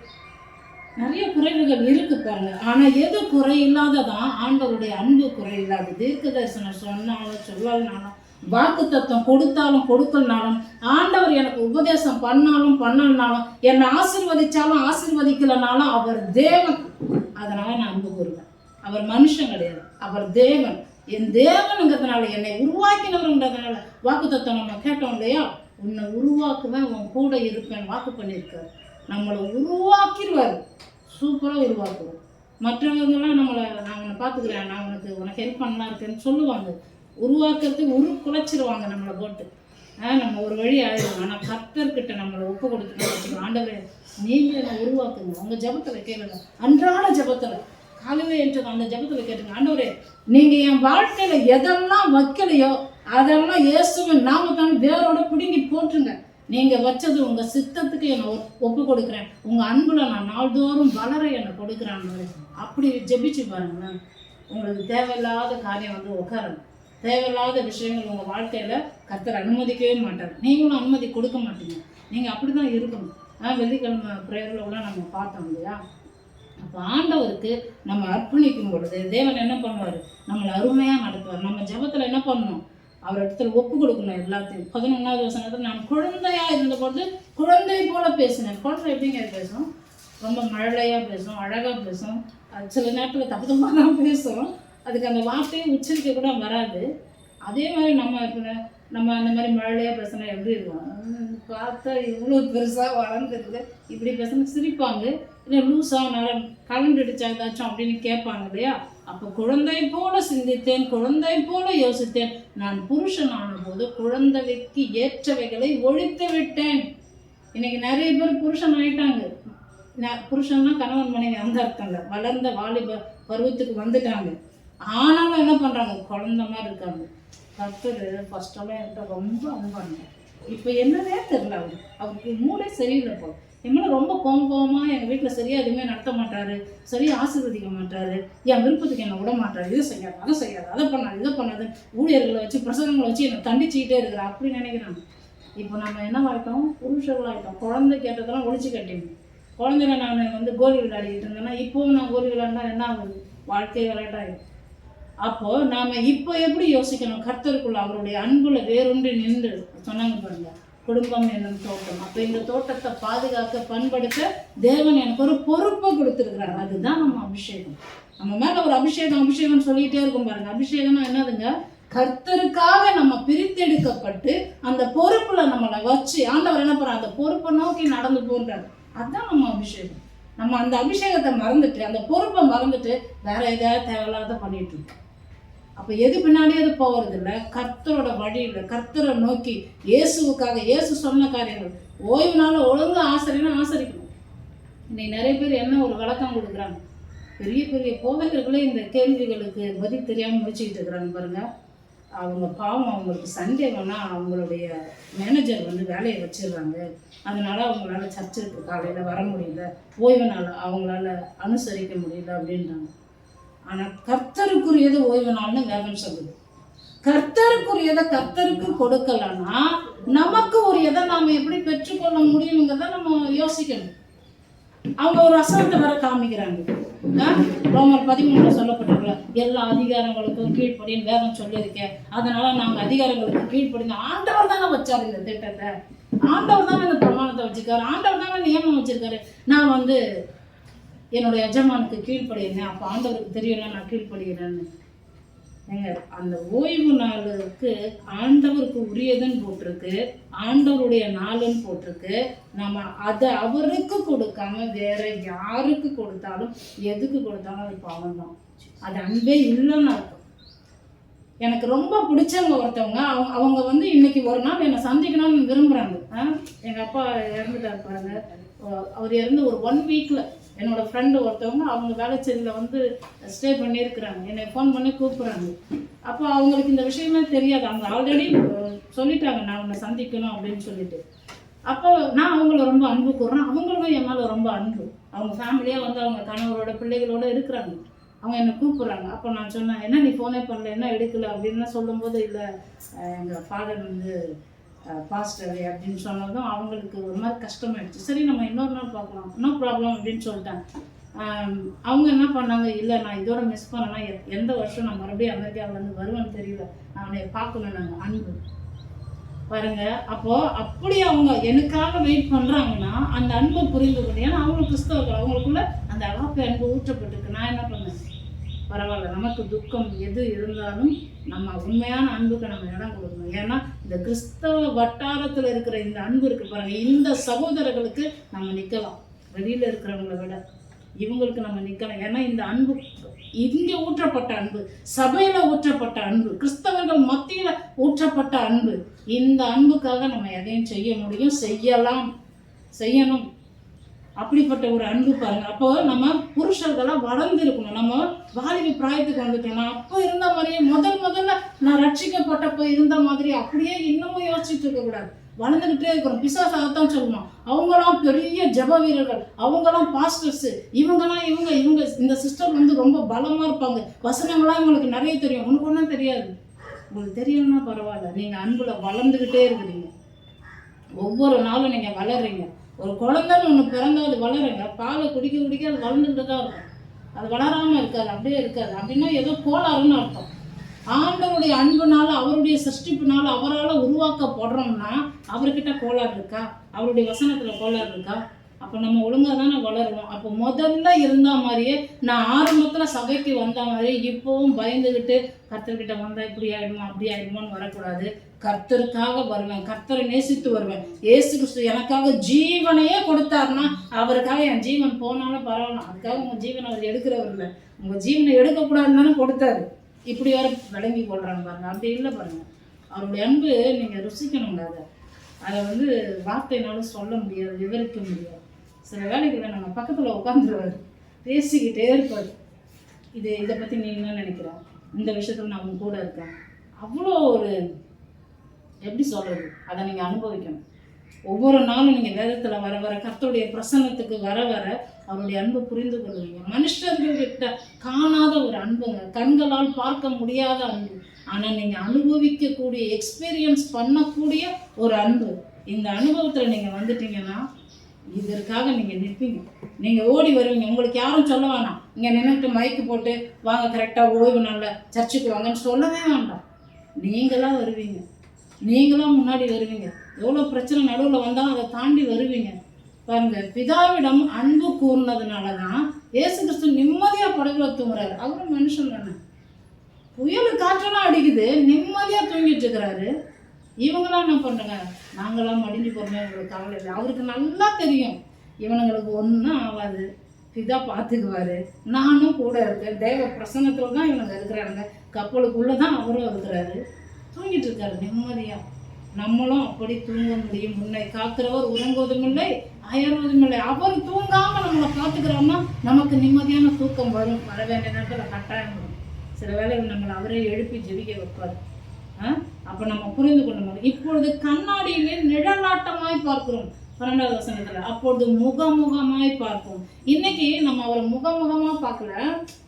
நிறைய குறைவுகள் இருக்கு பாருங்க. ஆனா எது குறை இல்லாததான் ஆண்டவருடைய அன்பு குறை இல்லாது. தீர்க்க தரிசனம் சொன்னாலும் சொல்லலனாலும், வாக்கு தத்துவம் கொடுத்தாலும் கொடுக்கலனாலும், ஆண்டவர் எனக்கு உபதேசம் பண்ணாலும் பண்ணலனாலும், என்னை ஆசீர்வதிச்சாலும் ஆசீர்வதிக்கலனாலும் அவர் தேவன். அதனால நான் அன்பு கூறுவேன். அவர் மனுஷன் கிடையாது, அவர் தேவன். என் தேவனுங்கிறதுனால, என்னை உருவாக்கினவருங்கிறதுனால வாக்கு தத்துவம் நம்ம கேட்டோம் இல்லையா, உன்னை உருவாக்குவேன், உன் கூட இருப்பேன் வாக்கு பண்ணியிருக்காரு. நம்மளை உருவாக்கிடுவார், சூப்பராக உருவாக்குவார். மற்றவங்கெல்லாம் நான் உன்னை பார்த்துக்கிறேன், நான் உனக்கு ஹெல்ப் பண்ணலாம் இருக்கேன்னு சொல்லுவாங்க. உருவாக்குறதுக்கு குலைச்சிருவாங்க நம்மளை போட்டு. நம்ம ஒரு வழி ஆயிடுவோம். ஆனால் கர்த்தர்கிட்ட நம்மளை ஒப்பு கொடுத்துட்டு வச்சுக்கணும். ஆண்டவரே நீங்கள் என்னை உருவாக்குங்க. உங்கள் ஜபத்தில் கேளுங்க, அன்றாட ஜபத்தில் காலையில் என்று அந்த ஜபத்தில் கேட்டுங்க, ஆண்டவரே நீங்கள் என் வாழ்க்கையில் எதெல்லாம் வைக்கலையோ அதெல்லாம் இயேசுவின் நாமத்தான வேரோட பிடுங்கி போட்டுருங்க. நீங்கள் வச்சது உங்கள் சித்தத்துக்கு என்னை ஒப்பு கொடுக்குறேன். உங்கள் அன்பில் நான் நாள்தோறும் வளர என்னை கொடுக்குறான்னு அப்படி ஜெபிச்சு பாருங்களேன். உங்களுக்கு தேவையில்லாத காரியம் உட்காரணும். தேவையில்லாத விஷயங்கள் உங்கள் வாழ்க்கையில் கர்த்தர் அனுமதிக்கவே மாட்டார். நீங்களும் அனுமதி கொடுக்க மாட்டீங்க. நீங்கள் அப்படி தான் இருக்கணும். வெள்ளிக்கிழமை ப்ரேயர்லாம் நம்ம பார்த்தோம் இல்லையா. அப்போ ஆண்டவருக்கு நம்ம அர்ப்பணிக்கும் பொழுது தேவன் என்ன பண்ணுவார், நம்மளை அருமையாக நடத்துவார். நம்ம ஜபத்தில் என்ன பண்ணணும், அவர் இடத்துல ஒப்பு கொடுக்கணும் எல்லாத்தையும். 11வது வசனத்தில், நான் குழந்தையா இருந்த பொழுது குழந்தை போல பேசினேன். குழந்தை எப்படிங்க பேசும், ரொம்ப மழலையாக பேசும், அழகாக பேசும். அது சில நேரத்தில் தப்பு தப்பாக தான் பேசும். அதுக்கு அந்த வார்த்தையை உச்சரிக்க கூட வராது. அதே மாதிரி நம்ம அந்த மாதிரி மழலையாக பேசினா எப்படி இருக்கும், பார்த்தா இவ்வளோ பெருசாக வளர்ந்துருக்கு இப்படி பேசினா சிரிப்பாங்க. இல்லை லூஸாக கலந்துடுச்சா ஏதாச்சும் அப்படின்னு கேட்பாங்க இல்லையா. அப்போ குழந்தை போல சிந்தித்தேன், குழந்தை போல யோசித்தேன். நான் புருஷனான போது குழந்தைக்கு ஏற்றவைகளை ஒழித்து விட்டேன். இன்னைக்கு நிறைய பேர் புருஷன் ஆயிட்டாங்க. புருஷன்னா கணவன் மனைவி அந்த அர்த்தங்க, வளர்ந்த வாலிப பருவத்துக்கு வந்துட்டாங்க. ஆனாலும் என்ன பண்ணுறாங்க, குழந்தை மாதிரி இருக்காங்க. கர்த்தர் ஃபர்ஸ்டெல்லாம் என்கிட்ட ரொம்ப அன்பாங்க. இப்போ என்னன்னே தெரியல, அவருக்கு மூளை சரியில்லை போல். என் ரொம்ப கோபமாக எங்கள் வீட்டில் சரியாக எதுவுமே நடத்த மாட்டார், சரியாக ஆசீர்வதிக்க மாட்டார், என் விருப்பத்துக்கு என்னை விட மாட்டார். இதை செய்யாது, அதை செய்யாது, அதை பண்ணாது, இதை பண்ணாது, ஊழியர்களை வச்சு பிரசங்கங்களை வச்சு என்னை தண்டிச்சுக்கிட்டே இருக்கிற அப்படி நினைக்கிறாங்க. இப்போ நம்ம என்னவாயிட்டோம், புருஷர்களாகிட்டோம். குழந்தை கேட்டதெல்லாம் ஒழிச்சு கட்டிடணும். குழந்தைல நான் கோலி விளையாடிக்கிட்டு இருந்தேன்னா இப்போவும் நான் கோலி விளையாடினா என்ன ஆகுது, வாழ்க்கை விளையாட்டாயிடும். அப்போது நாம் இப்போ எப்படி யோசிக்கணும், கர்த்தருக்குள்ள அவருடைய அன்புல வேறொன்று நின்று சொன்னாங்க பாருங்க, குடும்பம் என்னும் தோட்டம். அப்போ இந்த தோட்டத்தை பாதுகாக்க பண்படுத்த தேவன் எனக்கு ஒரு பொறுப்பை கொடுத்துருக்குறாரு. அதுதான் நம்ம அபிஷேகம். நம்ம மேலே ஒரு அபிஷேகம்னு சொல்லிகிட்டே இருக்கும் பாருங்க. அபிஷேகம்னா என்னதுங்க, கர்த்தருக்காக நம்ம பிரித்தெடுக்கப்பட்டு அந்த பொறுப்பில் நம்மளை வச்சு ஆண்டவர் என்ன பண்ணுறாரு, அந்த பொறுப்பை நோக்கி நடந்து போன்றாரு. அதுதான் நம்ம அபிஷேகம். நம்ம அந்த அபிஷேகத்தை மறந்துட்டு, அந்த பொறுப்பை மறந்துட்டு வேற எதாவது தேவையில்லாத பண்ணிட்டு இருக்கோம். அப்போ எது பின்னாடியே அது போகிறது இல்லை, கர்த்தரோட வழியில் கர்த்தரை நோக்கி இயேசுவுக்காக இயேசு சொன்ன காரியங்கள். ஓய்வு நாள் ஒழுங்காக ஆசரிக்கணும். இன்னைக்கு நிறைய பேர் என்ன ஒரு விளக்கம் கொடுக்குறாங்க, பெரிய பெரிய போதகர்களே இந்த கேள்விகளுக்கு பதில் தெரியாமல் முடிச்சுக்கிட்டு இருக்கிறாங்க பாருங்க. அவங்க பாவம், அவங்களுக்கு சண்டே வேணால் அவங்களுடைய மேனேஜர் வேலையை வச்சிடுறாங்க, அதனால அவங்களால சர்ச்சுக்கு காலையில் வர முடியல, ஓய்வு நாள் அவங்களால அனுசரிக்க முடியல அப்படின்றாங்க. ஆனால் கர்த்தருக்குரியது ஓய்வு நாள்னு வேதம் சொல்லுது. கர்த்தருக்குரியதை கர்த்தருக்கு கொடுக்கலன்னா நமக்கு உரியதை நாம் எப்படி பெற்றுக்கொள்ள முடியுங்கிறத நம்ம யோசிக்கணும். அவங்க ஒரு வசனத்தை வர காமிக்கிறாங்க. ரோமர் 13 சொல்லப்பட்டிருக்கல, எல்லா அதிகாரங்களுக்கும் கீழ்ப்படின்னு வேதம் சொல்லியிருக்கேன், அதனால நாங்கள் அதிகாரங்களுக்கு கீழ்ப்படிந்து. ஆண்டவர் தானே வச்சாரு இந்த திட்டத்தை, ஆண்டவர் தானே இந்த பிரமாணத்தை வச்சிருக்காரு, ஆண்டவர் தானே நியமனம் வச்சிருக்காரு. நான் என்னுடைய எஜமானுக்கு கீழ்ப்படுகிறேன், அப்போ ஆண்டவருக்கு தெரியல நான் கீழ்ப்படுகிறேன்னு. அந்த ஓய்வு நாளுக்கு ஆண்டவருக்கு உரியதுன்னு போட்டிருக்கு, ஆண்டவருடைய நாளுன்னு போட்டிருக்கு. நம்ம அதை அவருக்கு கொடுக்காம வேற யாருக்கு கொடுத்தாலும் எதுக்கு கொடுத்தாலும் அது பாவம் தான், அது அன்பே இல்லைன்னு அர்த்தம். எனக்கு ரொம்ப பிடிச்சவங்க ஒருத்தவங்க, அவங்க இன்னைக்கு ஒரு நாள் என்னை சந்திக்கணும்னு விரும்புகிறாங்க. எங்கள் அப்பா இறந்துட்டார் பாருங்க. அவர் இறந்து ஒரு 1 வீக்கில் என்னோட ஃப்ரெண்டு ஒருத்தவங்க அவங்க வேலைச்சேரியில் ஸ்டே பண்ணியிருக்கிறாங்க. என்னை ஃபோன் பண்ணி கூப்பிட்றாங்க. அப்போ அவங்களுக்கு இந்த விஷயமே தெரியாது, அவங்க ஆல்ரெடி சொல்லிட்டாங்க நான் உன்னை சந்திக்கணும் அப்படின்னு சொல்லிட்டு. அப்போ நான் அவங்கள ரொம்ப அன்பு கூறுறேன், அவங்களுக்கும் என் மேலே ரொம்ப அன்பு. அவங்க ஃபேமிலியாக வந்து அவங்க கணவரோட பிள்ளைகளோட இருக்கிறாங்க. அவங்க என்னை கூப்பிட்றாங்க. அப்போ நான் சொன்னேன், என்ன நீ ஃபோனே பண்ணல, என்ன எடுக்கலை அப்படின்னு சொல்லும்போது, இல்லை எங்கள் ஃபாதர் வந்து பாஸ்டர் அப்படின்னு சொன்னதும் அவங்களுக்கு ஒரு மாதிரி கஷ்டமாயிடுச்சு. சரி நம்ம இன்னொரு நாள் பார்க்கலாம், நோ ப்ராப்ளம் அப்படின்னு சொல்லிட்டேன். அவங்க என்ன பண்ணாங்க, இல்லை நான் இதோட மிஸ் பண்ணேன்னா எந்த வருஷம் நான் மறுபடியும் அமெரிக்காவிலேருந்து வருவேன்னு தெரியல, நான் அவனை பார்க்கணும். நாங்கள் அன்பு பாருங்க. அப்போ அப்படி அவங்க எனக்காக வெயிட் பண்றாங்கன்னா அந்த அன்பை புரிந்து கொண்டு, ஏன்னா அவங்க கிறிஸ்தவர்கள், அவங்களுக்குள்ள அந்த அகாப்பை அன்பு ஊற்றப்பட்டிருக்கு. நான் என்ன பண்ணேன், பரவாயில்ல, நமக்கு துக்கம் எது இருந்தாலும் நம்ம உண்மையான அன்புக்கு நம்ம இடம் கொடுக்கணும். ஏன்னா இந்த கிறிஸ்தவ வட்டாரத்தில் இருக்கிற இந்த அன்பு இருக்கு பாருங்க, இந்த சகோதரர்களுக்கு நம்ம நிற்கலாம். வெளியில இருக்கிறவங்களை விட இவங்களுக்கு நம்ம நிற்கலாம். ஏன்னா இந்த அன்பு இங்கே ஊற்றப்பட்ட அன்பு, சபையில ஊற்றப்பட்ட அன்பு, கிறிஸ்தவர்கள் மத்தியில ஊற்றப்பட்ட அன்பு. இந்த அன்புக்காக நம்ம எதையும் செய்ய முடியும், செய்யணும். அப்படிப்பட்ட ஒரு அன்பு பாருங்க. அப்போ நம்ம புருஷர்களாக வளர்ந்து இருக்கணும். நம்ம வாலிப பிராயத்துக்கு வந்துட்டோம். நான் அப்போ இருந்த மாதிரியே முதல்ல நான் ரட்சிக்கப்பட்டப்போ இருந்த மாதிரி அப்படியே இன்னமும் யோசிச்சுட்டு இருக்கக்கூடாது. வளர்ந்துக்கிட்டே இருக்கிறோம். பிசாசு அதைத்தான் சொல்லுவோம், அவங்களாம் பெரிய ஜப வீரர்கள், அவங்களாம் பாஸ்டர்ஸ், இவங்கெல்லாம் இவங்க இந்த சிஸ்டர் வந்து ரொம்ப பலமாக இருப்பாங்க, வசனங்களாம் இவங்களுக்கு நிறைய தெரியும். உனக்கு ஒன்றும் தெரியாது. உங்களுக்கு தெரியும்னா பரவாயில்ல, நீங்கள் அன்புல வளர்ந்துக்கிட்டே இருக்கிறீங்க. ஒவ்வொரு நாளும் நீங்கள் வளர்றீங்க. ஒரு குழந்தைன்னு ஒன்று பிறந்தா அது வளருங்க, பாலை குடிக்க அது வளர்ந்துக்கிட்டு தான் இருக்கும். அது வளராமல் இருக்காது, அப்படியே இருக்காது. அப்படின்னா ஏதோ கோளாறுன்னு அர்த்தம். ஆண்டவருடைய அன்புனால, அவருடைய சிருஷ்டிப்புனால அவரால் உருவாக்கப்படுறோம்னா அவர்கிட்ட கோளாறு இருக்கா? அவருடைய வசனத்தில் கோளாறு இருக்கா? அப்போ நம்ம ஒழுங்காக தானே வளருவோம். அப்போ முதல்ல இருந்த மாதிரியே, நான் ஆரம்பத்தில் சபைக்கு வந்த மாதிரியே இப்போவும் பயந்துக்கிட்டு கர்த்தர்கிட்ட வந்தால் இப்படி ஆகிடுமா அப்படி ஆகிடுமான்னு வரக்கூடாது. கர்த்தருக்காக வருவேன், கர்த்தரை நேசித்து வருவேன். இயேசு கிறிஸ்து எனக்காக ஜீவனையே கொடுத்தாருன்னா அவருக்காக என் ஜீவன் போனாலும் பரவாயில்ல. அதுக்காக உங்கள் ஜீவனை அவர் எடுக்கிறவர் இல்லை. உங்கள் ஜீவனை எடுக்கக்கூடாதுன்னு தானே கொடுத்தாரு. இப்படி வேற விளங்கி கொள்றாங்க பாருங்க. அப்படி இல்லை பாருங்க. அவருடைய அன்பு நீங்கள் ருசிக்கணுங்க. அதை வந்து வார்த்தைனாலும் சொல்ல முடியாது, விவரிக்க முடியாது. சில வேலைகளை நம்ம பக்கத்தில் உட்காந்துருவார், பேசிக்கிட்டே இருப்பார். இதை பற்றி நீ என்ன நினைக்கிற, இந்த விஷயத்தில் நான் உங்க கூட இருக்கேன். அவ்வளோ ஒரு எப்படி சொல்கிறது, அதை நீங்கள் அனுபவிக்கணும். ஒவ்வொரு நாளும் நீங்கள் வேதத்தில் வர கர்த்தருடைய பிரசன்னத்துக்கு வர அவருடைய அன்பு புரிந்து கொள்வீங்க. மனுஷர்கள்கிட்ட காணாத ஒரு அன்புங்க, கண்களால் பார்க்க முடியாத அன்பு, ஆனால் நீங்கள் அனுபவிக்கக்கூடிய, எக்ஸ்பீரியன்ஸ் பண்ணக்கூடிய ஒரு அன்பு. இந்த அனுபவத்தில் நீங்கள் வந்துட்டீங்கன்னா இதற்காக நீங்கள் நிற்பீங்க, நீங்கள் ஓடி வருவீங்க. உங்களுக்கு யாரும் சொல்ல வேணாம், இங்கே நின்றுட்டு மைக்கு போட்டு வாங்க கரெக்டாக ஓய்வு நாளில் சர்ச்சுக்கு வாங்கன்னு சொல்லவே வேண்டாம். நீங்களாக வருவீங்க, நீங்களாம் முன்னாடி வருவீங்க. எவ்வளோ பிரச்சனை நடுவில் வந்தாலும் அதை தாண்டி வருவீங்க. பாருங்க, பிதாவிடம் அன்பு கூர்னதுனால தான் இயேசு கிறிஸ்து நிம்மதியாக படகுல தூங்குறாரு. அவரும் மனுஷன் தானே, புயல் காற்றெல்லாம் அடிக்குது, நிம்மதியாக தூங்கிட்டு இருக்கிறாரு. இவங்களாம் என்ன பண்ணுறாங்க, நாங்களாம் மடிஞ்சு போகிறோமே, உங்களுக்கு கவலை இல்லை. அவருக்கு நல்லா தெரியும் இவனுங்களுக்கு ஒன்றும் ஆகாது, பிதா பார்த்துக்குவாரு, நானும் கூட இருக்கேன். தேவ பிரசன்னத்தில் தான் இவனுங்க இருக்கிறாங்க, கப்பலுக்குள்ளே தான் அவரும் இருக்கிறாரு. தூங்கிட்டு இருக்காரு நிம்மதியாக. நம்மளும் அப்படி தூங்க முடியும். முன்னை காக்கிறவர் உறங்குவதும் இல்லை, அயர்வதும் இல்லை. அவர் தூங்காமல் நம்மளை பார்த்துக்கிறோம்னா நமக்கு நிம்மதியான தூக்கம் வரும். வர வேண்டிய நேரத்தில் கட்டாயம் வரும். சில வேளைகள் நம்மளை அவரே எழுப்பி ஜெபிக்க வைப்பார். அப்போ நம்ம புரிந்து கொள்ள முடியும். இப்பொழுது கண்ணாடியிலே நிழலாட்டமாய் பார்க்கிறோம் 12வது வசனத்தில், அப்பொழுது முகமுகமாய் பார்ப்போம். இன்னைக்கு நம்ம அவரை முகமுகமாக பார்க்கல.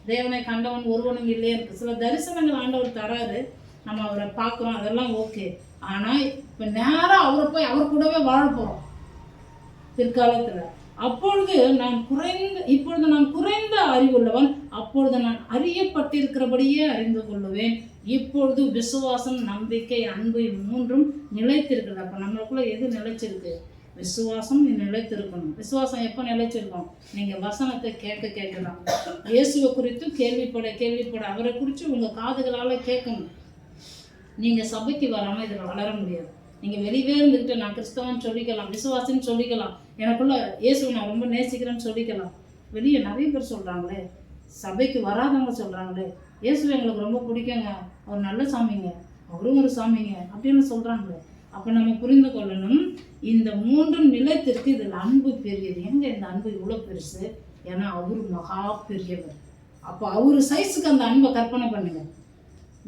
தேவனை கண்டவன் ஒருவனும் இல்லையே இருக்கு. சில தரிசனங்கள் ஆண்டவர் தராரு, நம்ம அவரை பார்க்குறோம், அதெல்லாம் ஓகே. ஆனால் இப்போ நேராக அவரை போய் அவர் கூடவே வாழ போகிறோம் பிற்காலத்தில். இப்பொழுது நான் குறைந்த அறிவுள்ளவன், அப்பொழுது நான் அறியப்பட்டிருக்கிறபடியே அறிந்து கொள்ளுவேன். இப்பொழுது விசுவாசம், நம்பிக்கை, அன்பு மூன்றும் நிலைத்திருக்கிறது. அப்போ நம்மளுக்குள்ள எது நிலைச்சிருக்கு? விசுவாசம் நிலைத்திருக்கணும். விசுவாசம் எப்போ நிலைச்சிருக்கோம்? நீங்கள் வசனத்தை கேட்கலாம். இயேசுவை குறித்து கேள்விப்பட அவரை குறித்து உங்கள் காதுகளால் கேட்கணும். நீங்கள் சபைக்கு வராமல் இதில் வளர முடியாது. நீங்கள் வெளியே இருந்துக்கிட்டு நான் கிறிஸ்தவன் சொல்லிக்கலாம், விசுவாசின்னு சொல்லிக்கலாம், எனக்குள்ள இயேசுவை நான் ரொம்ப நேசிக்கிறேன்னு சொல்லிக்கலாம். வெளியே நிறைய பேர் சொல்கிறாங்களே, சபைக்கு வராதவங்க சொல்கிறாங்களே, இயேசுவை எங்களுக்கு ரொம்ப பிடிக்குங்க, அவர் நல்ல சாமிங்க, அவரும் ஒரு சாமிங்க அப்படின்னு சொல்கிறாங்களே. அப்போ நம்ம புரிந்து கொள்ளணும், இந்த மூன்றும் நிலைத்திற்கு இதில் அன்பு பெரியது. எங்கே இந்த அன்பு இவ்வளோ பெருசு? ஏன்னா அவர் மகா பெரியவர். அப்போ அவர் சைஸுக்கு அந்த அன்பை கற்பனை பண்ணுங்க.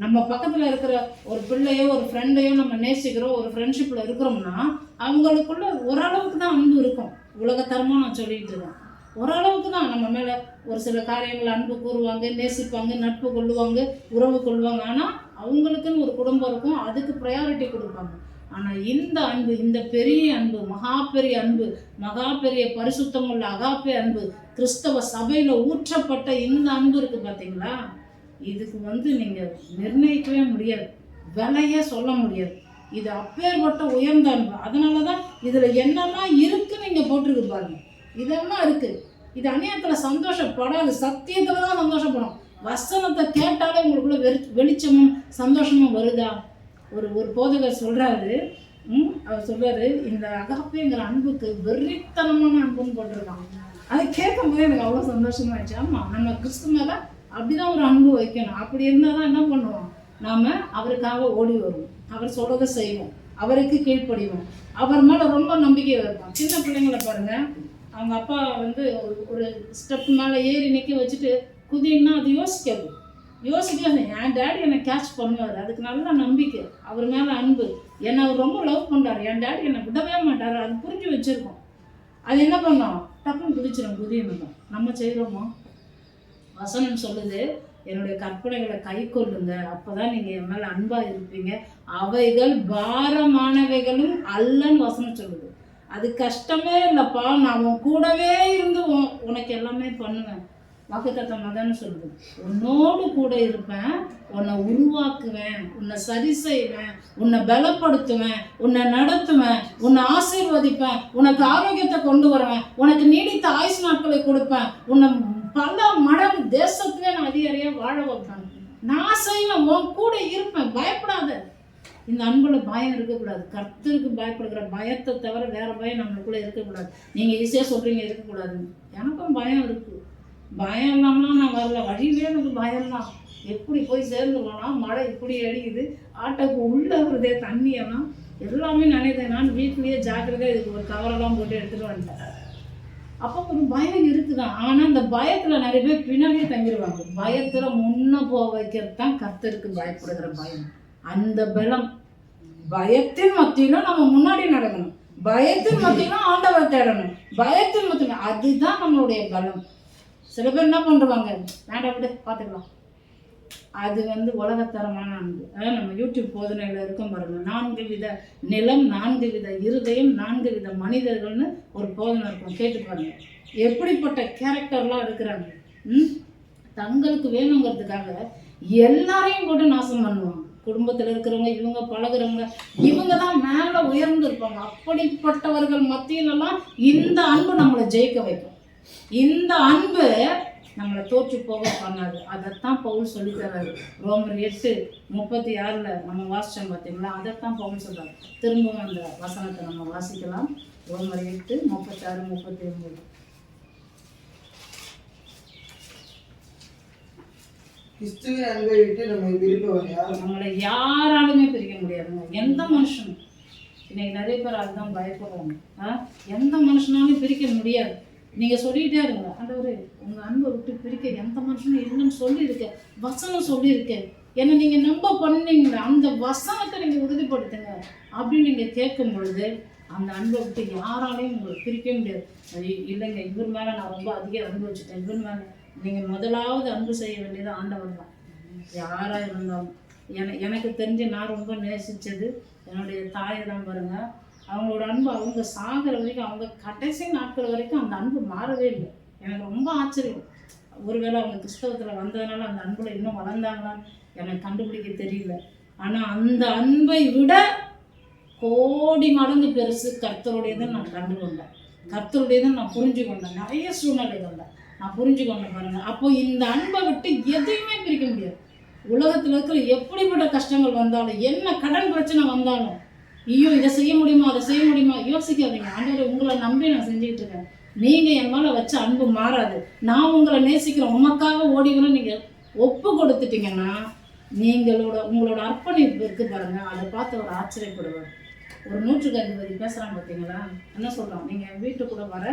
நம்ம பக்கத்தில் இருக்கிற ஒரு பிள்ளையோ ஒரு ஃப்ரெண்டையோ நம்ம நேசிக்கிறோம், ஒரு ஃப்ரெண்ட்ஷிப்பில் இருக்கிறோம்னா அவங்களுக்குள்ள ஓரளவுக்கு தான் அன்பு இருக்கும். உலகத்தரமாக நான் சொல்லிட்டு இருக்கேன். ஓரளவுக்கு தான் நம்ம மேலே ஒரு சில காரியங்கள் அன்பு கூறுவாங்க, நேசிப்பாங்க, நட்பு கொள்ளுவாங்க, உறவு கொள்வாங்க. ஆனால் அவங்களுக்குன்னு ஒரு குடும்பம் இருக்கும், அதுக்கு ப்ரையாரிட்டி கொடுப்பாங்க. ஆனால் இந்த அன்பு, இந்த பெரிய அன்பு, மகா பெரிய அன்பு, மகா பெரிய பரிசுத்தமுள்ள அகாப்பே அன்பு, கிறிஸ்தவ சபையில் ஊற்றப்பட்ட இந்த அன்பு இருக்குது பார்த்தீங்களா, இதுக்கு நீங்கள் நிர்ணயிக்கவே முடியாது, விலையே சொல்ல முடியாது. இது அப்பேற்பட்ட உயர்ந்த அன்பு. அதனால தான் இதில் என்னெல்லாம் இருக்குன்னு நீங்கள் போட்டிருக்கு பாருங்க. இதெல்லாம் இருக்குது. இது அநியாயத்தில் சந்தோஷப்படாது, சத்தியத்தில் தான் சந்தோஷப்படும். வசனத்தை கேட்டாலே உங்களுக்குள்ள வெளிச்சமும் சந்தோஷமும் வருதா? ஒரு போதகர் சொல்கிறாரு, அவர் சொல்கிறாரு, இந்த அகாப்பேங்கிற அன்புக்கு வெறித்தனமான அன்புன்னு போட்டிருக்காங்க. அதை கேட்கும் போது எனக்கு அவ்வளோ சந்தோஷமாயிடுச்சு. ஆமாம், நம்ம கிறிஸ்து மேலே அப்படிதான் ஒரு அன்பு வைக்கணும். அப்படி இருந்தால் தான் என்ன பண்ணுவோம், நாம் அவருக்காக ஓடி வருவோம், அவர் சொல்கிறத செய்வோம், அவருக்கு கீழ்ப்படிவோம், அவர் மேலே ரொம்ப நம்பிக்கை வைப்போம். சின்ன பிள்ளைங்களை பாருங்கள், அவங்க அப்பா ஒரு ஸ்டெப் மேலே ஏறி நிற்க வச்சுட்டு குதின்னா அது யோசிக்காது. என் டேடி என்னை கேட்ச் பண்ணுவார், அதுக்கு நல்ல நம்பிக்கை, அவர் மேலே அன்பு, என்னை அவர் ரொம்ப லவ் பண்ணுறாரு, என் டேடி என்னை விடவே மாட்டார், அது புரிஞ்சு வச்சுருக்கோம். அது என்ன பண்ணோம், டக்குன்னு குதிச்சிடும். குதியணும் நம்ம செய்கிறோமா? வசனம் சொல்லுது, என்னுடைய கற்பனைகளை கை கொள்ளுங்க, அப்போதான் நீங்கள் என் மேலே அன்பாக இருப்பீங்க, அவைகள் பாரமானவைகளும் அல்லன்னு வசனம் சொல்லுது. அது கஷ்டமே இல்லைப்பா, நான் உன் கூடவே இருந்து உனக்கு எல்லாமே பண்ணுவேன். வாக்குத்தத்தமாக தானே சொல்லுது, உன்னோடு கூட இருப்பேன், உன்னை உருவாக்குவேன், உன்னை சரி செய்வேன், உன்னை பலப்படுத்துவேன், உன்னை நடத்துவேன், உன்னை ஆசீர்வதிப்பேன், உனக்கு ஆரோக்கியத்தை கொண்டு வருவேன், உனக்கு நீடித்த ஆயுசு நாட்களை கொடுப்பேன், உன்னை பல மடங்கு தேசத்துலேயே நான் அதிகாரியாக வாழ வைப்பேன், நான் செய்வேன், உன் கூட இருப்பேன், பயப்படாத. இந்த அன்புல பயம் இருக்கக்கூடாது. கர்த்தருக்கு பயப்படுகிற பயத்தை தவிர வேற பயம் நம்மளுக்குள்ள இருக்கக்கூடாது. நீங்கள் ஈஸியாக சொல்கிறீங்க இருக்கக்கூடாது, எனக்கும் பயம் இருக்குது. பயம் இல்லாமலாம் நான் வரல, வழியிலே எனக்கு பயம்தான். எப்படி போய் சேர்ந்துருவோம்னா, மழை இப்படி அடிக்குது, ஆட்டோக்கு உள்ளே வருதே தண்ணியெல்லாம், எல்லாமே நினைத்தேன். நான் வீட்லேயே ஜாக்கிரதையாக இதுக்கு ஒரு கவரெல்லாம் போட்டு எடுத்துகிட்டு வந்துட்டேன். அப்போ ஒரு பயம் இருக்குதான். ஆனால் அந்த பயத்தில் நிறைய பேர் பின்னாடியே தங்கிடுவாங்க. பயத்தில் முன்ன போக வைக்கிறது தான் கர்த்தருக்கு பயப்படுகிற பயம். அந்த பலம், பயத்தின் மத்தியிலும் நம்ம முன்னாடி நடக்கணும், பயத்தின் மத்தியிலும் ஆண்டவர் தேடணும், பயத்தின் மத்தியிலும், அதுதான் நம்மளுடைய பலம். சில பேர் என்ன பண்ணுவாங்க, வேண்டாம் விட பார்த்துக்கலாம், அது உலகத்தரமான அன்பு. நம்ம யூடியூப் போதனையில் இருக்கும் பாருங்க, 4 வித நிலம், 4 வித இருதயம், 4 வித மனிதர்கள்னு ஒரு போதனை இருக்கும், கேட்டு பாருங்க. எப்படிப்பட்ட கேரக்டர்லாம் இருக்கிறாங்க. தங்களுக்கு வேணுங்கிறதுக்காக எல்லாரையும் போட்டு நாசம் பண்ணுவாங்க. குடும்பத்தில் இருக்கிறவங்க, இவங்க பழகிறவங்க, இவங்க தான் மேலே உயர்ந்து இருப்பாங்க. அப்படிப்பட்டவர்கள் மத்தியிலலாம் இந்த அன்பு நம்மளை ஜெயிக்க வைக்கும். இந்த அன்பு நம்மளை தோற்று போக பண்ணாது. அதைத்தான் பவுல் சொல்லித்தராரு. ரோமர் 8:36 நம்ம வாசிச்சோம் பார்த்தீங்களா, அதைத்தான் பவுல் சொல்றாரு. திரும்பவும் அந்த வசனத்தை நம்ம வாசிக்கலாம். ரோமர் 8:36-39. கிறிஸ்துவின் அன்பை விட்டு நம்மை பிரிப்பவன் யார்? நம்மளை யாராலுமே பிரிக்க முடியாதுங்க, எந்த மனுஷனும். இன்னைக்கு நிறைய பேர் அதுதான் பயப்படுறாங்க. எந்த மனுஷனாலும் பிரிக்க முடியாது. நீங்கள் சொல்லிகிட்டே இருங்க, ஆண்டவரே உங்கள் அன்பை விட்டு பிரிக்க எந்த மனுஷனும் இல்லைன்னு சொல்லியிருக்கேன், வசனம் சொல்லியிருக்கேன், என்னை நீங்கள் நம்ப பண்ணீங்களா, அந்த வசனத்தை நீங்கள் உறுதிப்படுத்துங்க அப்படின்னு நீங்கள் கேட்கும் பொழுது அந்த அன்பை விட்டு யாராலையும் உங்களுக்கு பிரிக்க முடியாது. இல்லைங்க, இவர் மேலே நான் ரொம்ப அதிகம் அன்பு வச்சுட்டேன், இவர் மேலே. நீங்கள் முதலாவது அன்பு செய்ய வேண்டியது ஆண்டவர் தான், யாராக இருந்தாலும். எனக்கு தெரிஞ்சு நான் ரொம்ப நேசித்தது என்னுடைய தாயை தான் பாருங்க. அவங்களோட அன்பு அவங்க சாகிற வரைக்கும், அவங்க கடைசி நாட்கள் வரைக்கும் அந்த அன்பு மாறவே இல்லை. எனக்கு ரொம்ப ஆச்சரியம். ஒருவேளை அவங்க கிறிஸ்தவத்தில் வந்ததுனால அந்த அன்புல இன்னும் வளர்ந்தாங்களான்னு எனக்கு கண்டுபிடிக்க தெரியல. ஆனால் அந்த அன்பை விட கோடி மடங்கு பெருசு கர்த்தருடையதுன்னு நான் கண்டுகொண்டேன், கர்த்தருடையதுன்னு நான் புரிஞ்சு கொண்டேன். நிறைய சூழ்நிலைகளில் நான் புரிஞ்சு கொண்டேன் பாருங்க. அப்போ இந்த அன்பை விட்டு எதையுமே பிரிக்க முடியாது. உலகத்தில் இருக்கிற எப்படிப்பட்ட கஷ்டங்கள் வந்தாலும், என்ன கடன் பிரச்சனை வந்தாலும், ஐயோ இதை செய்ய முடியுமா அதை செய்ய முடியுமா யோசிக்காதீங்க. ஆண்டவரே உங்களை நம்பி நான் செஞ்சுக்கிட்டு இருக்கேன், நீங்கள் என் மேலே வச்ச அன்பு மாறாது, நான் உங்களை நேசிக்கிறேன், உமக்காக ஓடிக்கணும் நீங்கள் ஒப்பு கொடுத்துட்டீங்கன்னா, உங்களோட அர்ப்பணிப்பு இருக்குது பாருங்க, அதை பார்த்து அவர் ஆச்சரியப்படுவார். ஒரு 100க்கு அதிபதி பேசுகிறான் பார்த்தீங்களா, என்ன சொல்கிறான், நீங்கள் என் வீட்டுக்குள்ளே வர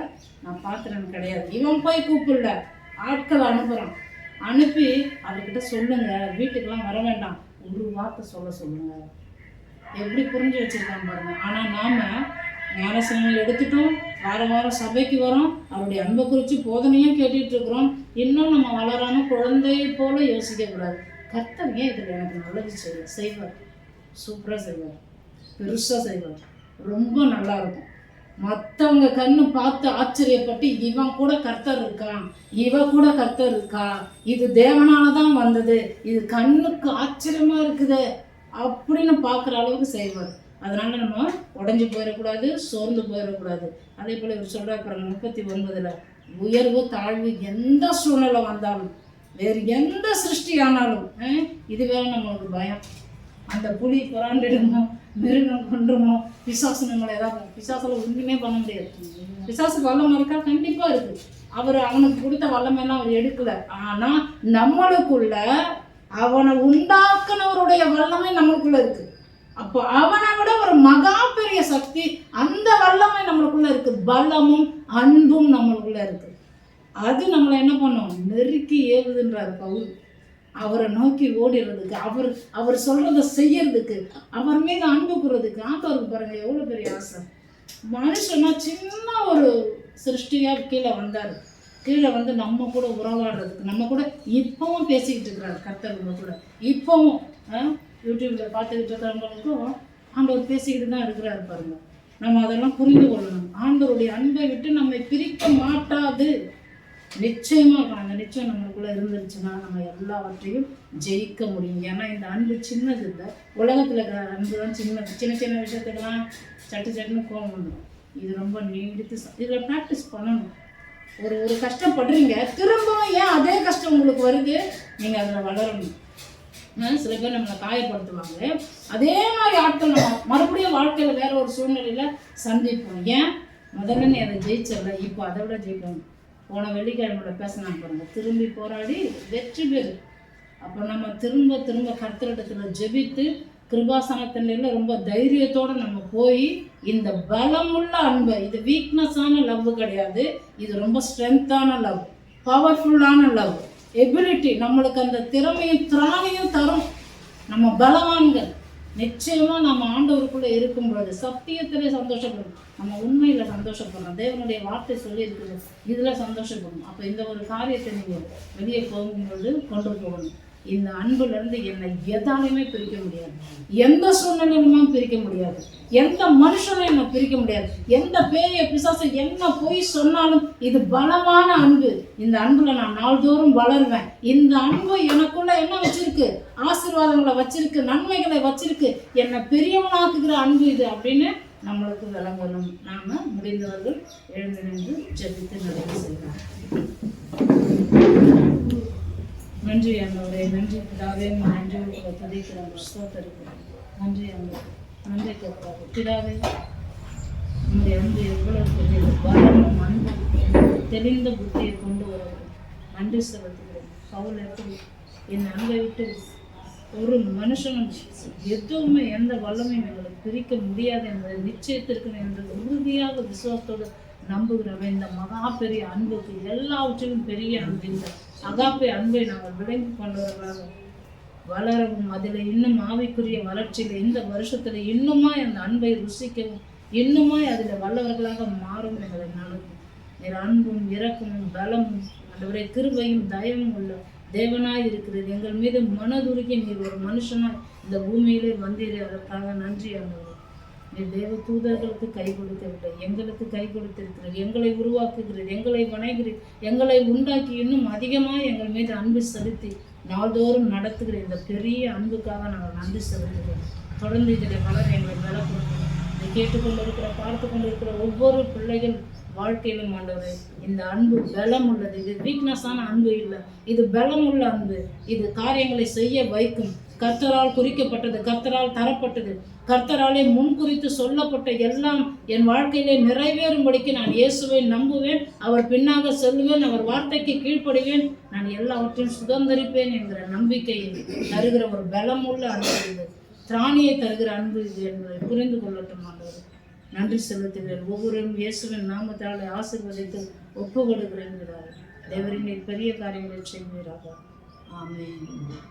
நான் பார்க்குறேன்னு கிடையாது. இவன் போய் கூப்பிடல, ஆட்களை அனுப்புகிறான். அனுப்பி அவர்கிட்ட சொல்லுங்கள், வீட்டுக்கெல்லாம் வர வேண்டாம், ஒரு வார்த்தை சொல்லுங்கள். எப்படி புரிஞ்சு வச்சுருக்காங்க பாருங்க. ஆனால் நாம் ஞானஸ்நானம் எடுத்துட்டோம், வாரம் வாரம் சபைக்கு வரோம், அவருடைய அன்பை குறித்து போதனையும் கேட்டுட்டு இருக்கிறோம். இன்னும் நம்ம வளராமல் குழந்தையை போல யோசிக்கக்கூடாது. கர்த்தர் ஏன் இதில் எனக்கு நல்லது செய்வார், சூப்பராக செய்வார், பெருசாக செய்வார், ரொம்ப நல்லா இருக்கும். மற்றவங்க கண்ணு பார்த்து ஆச்சரியப்பட்டு இவன் கூட கர்த்தர் இருக்கான், இவ கூட கர்த்தர் இருக்கா, இது தேவனால தான் வந்தது, இது கண்ணுக்கு ஆச்சரியமா இருக்குது அப்படின்னு பார்க்குற அளவுக்கு செய்வார். அதனால நம்ம உடஞ்சி போயிடக்கூடாது, சோர்ந்து போயிடக்கூடாது. அதே போல் இவர் சொல்கிறார் பாருங்க 39, உயர்வு தாழ்வு எந்த சூழ்நிலை வந்தாலும், வேறு எந்த சிருஷ்டி ஆனாலும் இது வேற நம்மளுக்கு பயம். அந்த புலி புறாண்டிடுமோ, மிருகம் கொண்டுமோ, பிசாசு நம்மளை ஏதாவது, பிசாசில் ஒன்றுமே பண்ண முடியாது. பிசாசுக்கு வல்லமை இருக்கா? கண்டிப்பாக இருக்குது. அவனுக்கு கொடுத்த வல்லமையெல்லாம் அவர் எடுக்கலை. ஆனால் நம்மளுக்குள்ள அவனை உண்டாக்குனவருடைய வல்லமை நம்மளுக்குள்ள இருக்குது. அப்போ அவனை விட ஒரு மகா பெரிய சக்தி, அந்த வல்லமை நம்மளுக்குள்ள இருக்குது. பலமும் அன்பும் நம்மளுக்குள்ள இருக்குது. அது நம்மளை என்ன பண்ணும்? நெருக்கி ஏவுதுன்றார் பவுல். அவரை நோக்கி ஓடிடுறதுக்கு, அவர் சொல்றதை செய்யறதுக்கு, அவர் மீது அன்பு கூறதுக்கு. ஆண்டவருக்கு பாருங்க எவ்வளோ பெரிய ஆசை. மனுஷனா சின்ன ஒரு சிருஷ்டியாக கீழே வந்தார். கீழே வந்து நம்ம கூட உறவாடுறதுக்கு, நம்ம கூட இப்பவும் பேசிக்கிட்டு இருக்கிறார் கர்த்தர் கூட. இப்பவும் யூடியூப்ல பார்த்துக்கிட்டு இருக்கிறவங்களுக்கும் ஆண்டவர் பேசிக்கிட்டு தான் இருக்கிறாரு பாருங்க. நம்ம அதெல்லாம் புரிந்து கொள்ளணும். ஆண்டவருடைய அன்பை விட்டு நம்மை பிரிக்க மாட்டாது. நிச்சயமா அந்த நிச்சயம் நம்மளுக்குள்ள இருந்துருச்சுன்னா நம்ம எல்லாவற்றையும் ஜெயிக்க முடியும். ஏன்னா இந்த அன்பு சின்னது இல்லை. உலகத்துல இருக்கிற அன்பு தான் சின்னது. சின்ன சின்ன விஷயத்துக்கெல்லாம் சட்டுன்னு கோபம் வந்துடும். இது ரொம்ப நீடித்து இதில் ப்ராக்டிஸ் பண்ணணும். ஒரு கஷ்டப்படுறீங்க, திரும்பவும் ஏன் அதே கஷ்டம் உங்களுக்கு வருது? நீங்கள் அதில் வளரணும். சில பேர் நம்மளை காயப்படுத்துவாங்க. அதே மாதிரி ஆட்கள் நம்ம மறுபடியும் வாழ்க்கையில் வேற ஒரு சூழ்நிலையில் சந்திப்போம். ஏன்? முதல்ல நீ அதை ஜெயிச்சிடல, இப்போ அதை விட ஜெயிக்கணும். போன வெள்ளிக்கிழமையோட பேசினாங்க பாருங்க, திரும்பி போராடி வெற்றி பெறு. அப்போ நம்ம திரும்ப திரும்ப கர்த்தரிடத்தில் ஜெபித்து கிருபாசனத்தில ரொம்ப தைரியத்தோடு நம்ம போய் இந்த பலமுள்ள அன்பை, இது வீக்னஸான லவ் கிடையாது, இது ரொம்ப ஸ்ட்ரென்த்தான லவ், பவர்ஃபுல்லான லவ், எபிலிட்டி. நம்மளுக்கு அந்த திறமையும் திராணியும் தரும். நம்ம பலவான்கள். நிச்சயமாக நம்ம ஆண்டவருக்குள்ளே இருக்கும் பொழுது சத்தியத்திலே சந்தோஷப்படணும். நம்ம உண்மையில் சந்தோஷப்படணும். தேவனுடைய வார்த்தை சொல்லி இருக்குது, இதில் சந்தோஷப்படணும். அப்போ இந்த ஒரு காரியத்தை நீங்கள் வெளியே போகும்பொழுது கொண்டு போகணும். இந்த அன்புலேருந்து என்னை எதாலையுமே பிரிக்க முடியாது, எந்த சூழ்நிலையுமே பிரிக்க முடியாது, எந்த மனுஷனும் என்னை பிரிக்க முடியாது, எந்த பேய பிசாசு என்ன போய் சொன்னாலும் இது பலமான அன்பு. இந்த அன்புல நான் நாள்தோறும் வளருவேன். இந்த அன்பு எனக்குள்ள என்ன வச்சிருக்கு? ஆசீர்வாதங்களை வச்சிருக்கு, நன்மைகளை வச்சிருக்கு, என்னை பெரியவனாக்குகிற அன்பு இது அப்படின்னு நம்மளுக்கு விளங்கணும். நாம முடிந்தவர்கள் எழுந்து நின்று ஜெபித்து நிறைவு செய்யலாம். நன்றி ஆண்டவரே, நன்றி பிதாவே, நன்றி துதிக்கிறோம், ஸ்தோத்திரிக்கிறோம். நன்றி ஆண்டவரே, நன்றி கர்த்தாவே. பிதாவே, நம்முடைய அன்பு எவ்வளவு பெரியது, பலமும் அன்பும் தெளிந்த புத்தியை கொண்டு வருவது. நன்றி செலுத்துகிறோம். பவுல் எப்படி என் அன்பை விட்டு ஒரு மனுஷனும் எதுவுமே எந்த வல்லமையும் எங்களுக்கு பிரிக்க முடியாது என்பதை நிச்சயத்திற்கு என்று உறுதியாக விசுவாசத்தோடு நம்புகிறவன். இந்த மகா பெரிய அன்புக்கு எல்லாவற்றிலும் பெரிய அன்பு, இந்த அகாப்பை அன்பை நாங்கள் விளங்கி கொண்டவர்களாக வளரவும், அதில் இன்னும் ஆவிக்குரிய வளர்ச்சியில் இந்த வருஷத்துல இன்னுமாய் அந்த அன்பை ருசிக்கவும், இன்னுமாய் அதில் வல்லவர்களாக மாறும் எங்களை நடக்கும். நீர் அன்பும் இரக்கமும் பலமும் ஆண்டவரே கிருபையும் தயவும் உள்ள தேவனாய் இருக்கிறது. எங்கள் மீது மனதுருகி நீர் ஒரு மனுஷனாய் இந்த பூமியிலே வந்தீரே, அதற்காக நன்றி ஆண்டவரே. நீர் தேவ தூதர்களுக்கு கை கொடுக்கவில்லை, எங்களுக்கு கை கொடுத்திருக்கிறது. எங்களை உருவாக்குகிறது, எங்களை வணைகிறீர், எங்களை உண்டாக்கி இன்னும் அதிகமாக எங்கள் மீது அன்பு செலுத்தி நாள்தோறும் நடத்துகிற இந்த பெரிய அன்புக்காக நாங்கள் நன்றி செலுத்துகிறோம். தொடர்ந்து இதில் வளர எங்களை பலப்படுத்தணும். இதை கேட்டுக்கொண்டிருக்கிற பார்த்து கொண்டிருக்கிற ஒவ்வொரு பிள்ளைகள் வாழ்க்கையிலும் ஆண்டவரே, இந்த அன்பு பலம் உள்ளது. இது வீக்னஸான அன்பு இல்லை, இது பலம் உள்ள அன்பு. இது காரியங்களை செய்ய வைக்கும். கர்த்தரால் குறிக்கப்பட்டது, கர்த்தரால் தரப்பட்டது, கர்த்தராலே முன்குறித்து சொல்லப்பட்ட எல்லாம் என் வாழ்க்கையிலே நிறைவேறும்படிக்கு நான் இயேசுவை நம்புவேன், அவர் பின்னாக செல்லுவேன், அவர் வார்த்தைக்கு கீழ்ப்படுவேன், நான் எல்லாவற்றையும் சுதந்திரிப்பேன் என்கிற நம்பிக்கையை தருகிற ஒரு பலமுள்ள அன்பு இது, திராணியை தருகிற அன்பு இது என்பதை புரிந்து கொள்ளட்டும் ஆண்டவர். நன்றி செலுத்துகிறேன். ஒவ்வொருவரும் இயேசுவின் நாமத்தாலே ஆசீர்வதித்து ஒப்பு கொடுக்கிறேன். தேவரின் பெரிய காரியங்களை செய்வீராக. ஆமென்.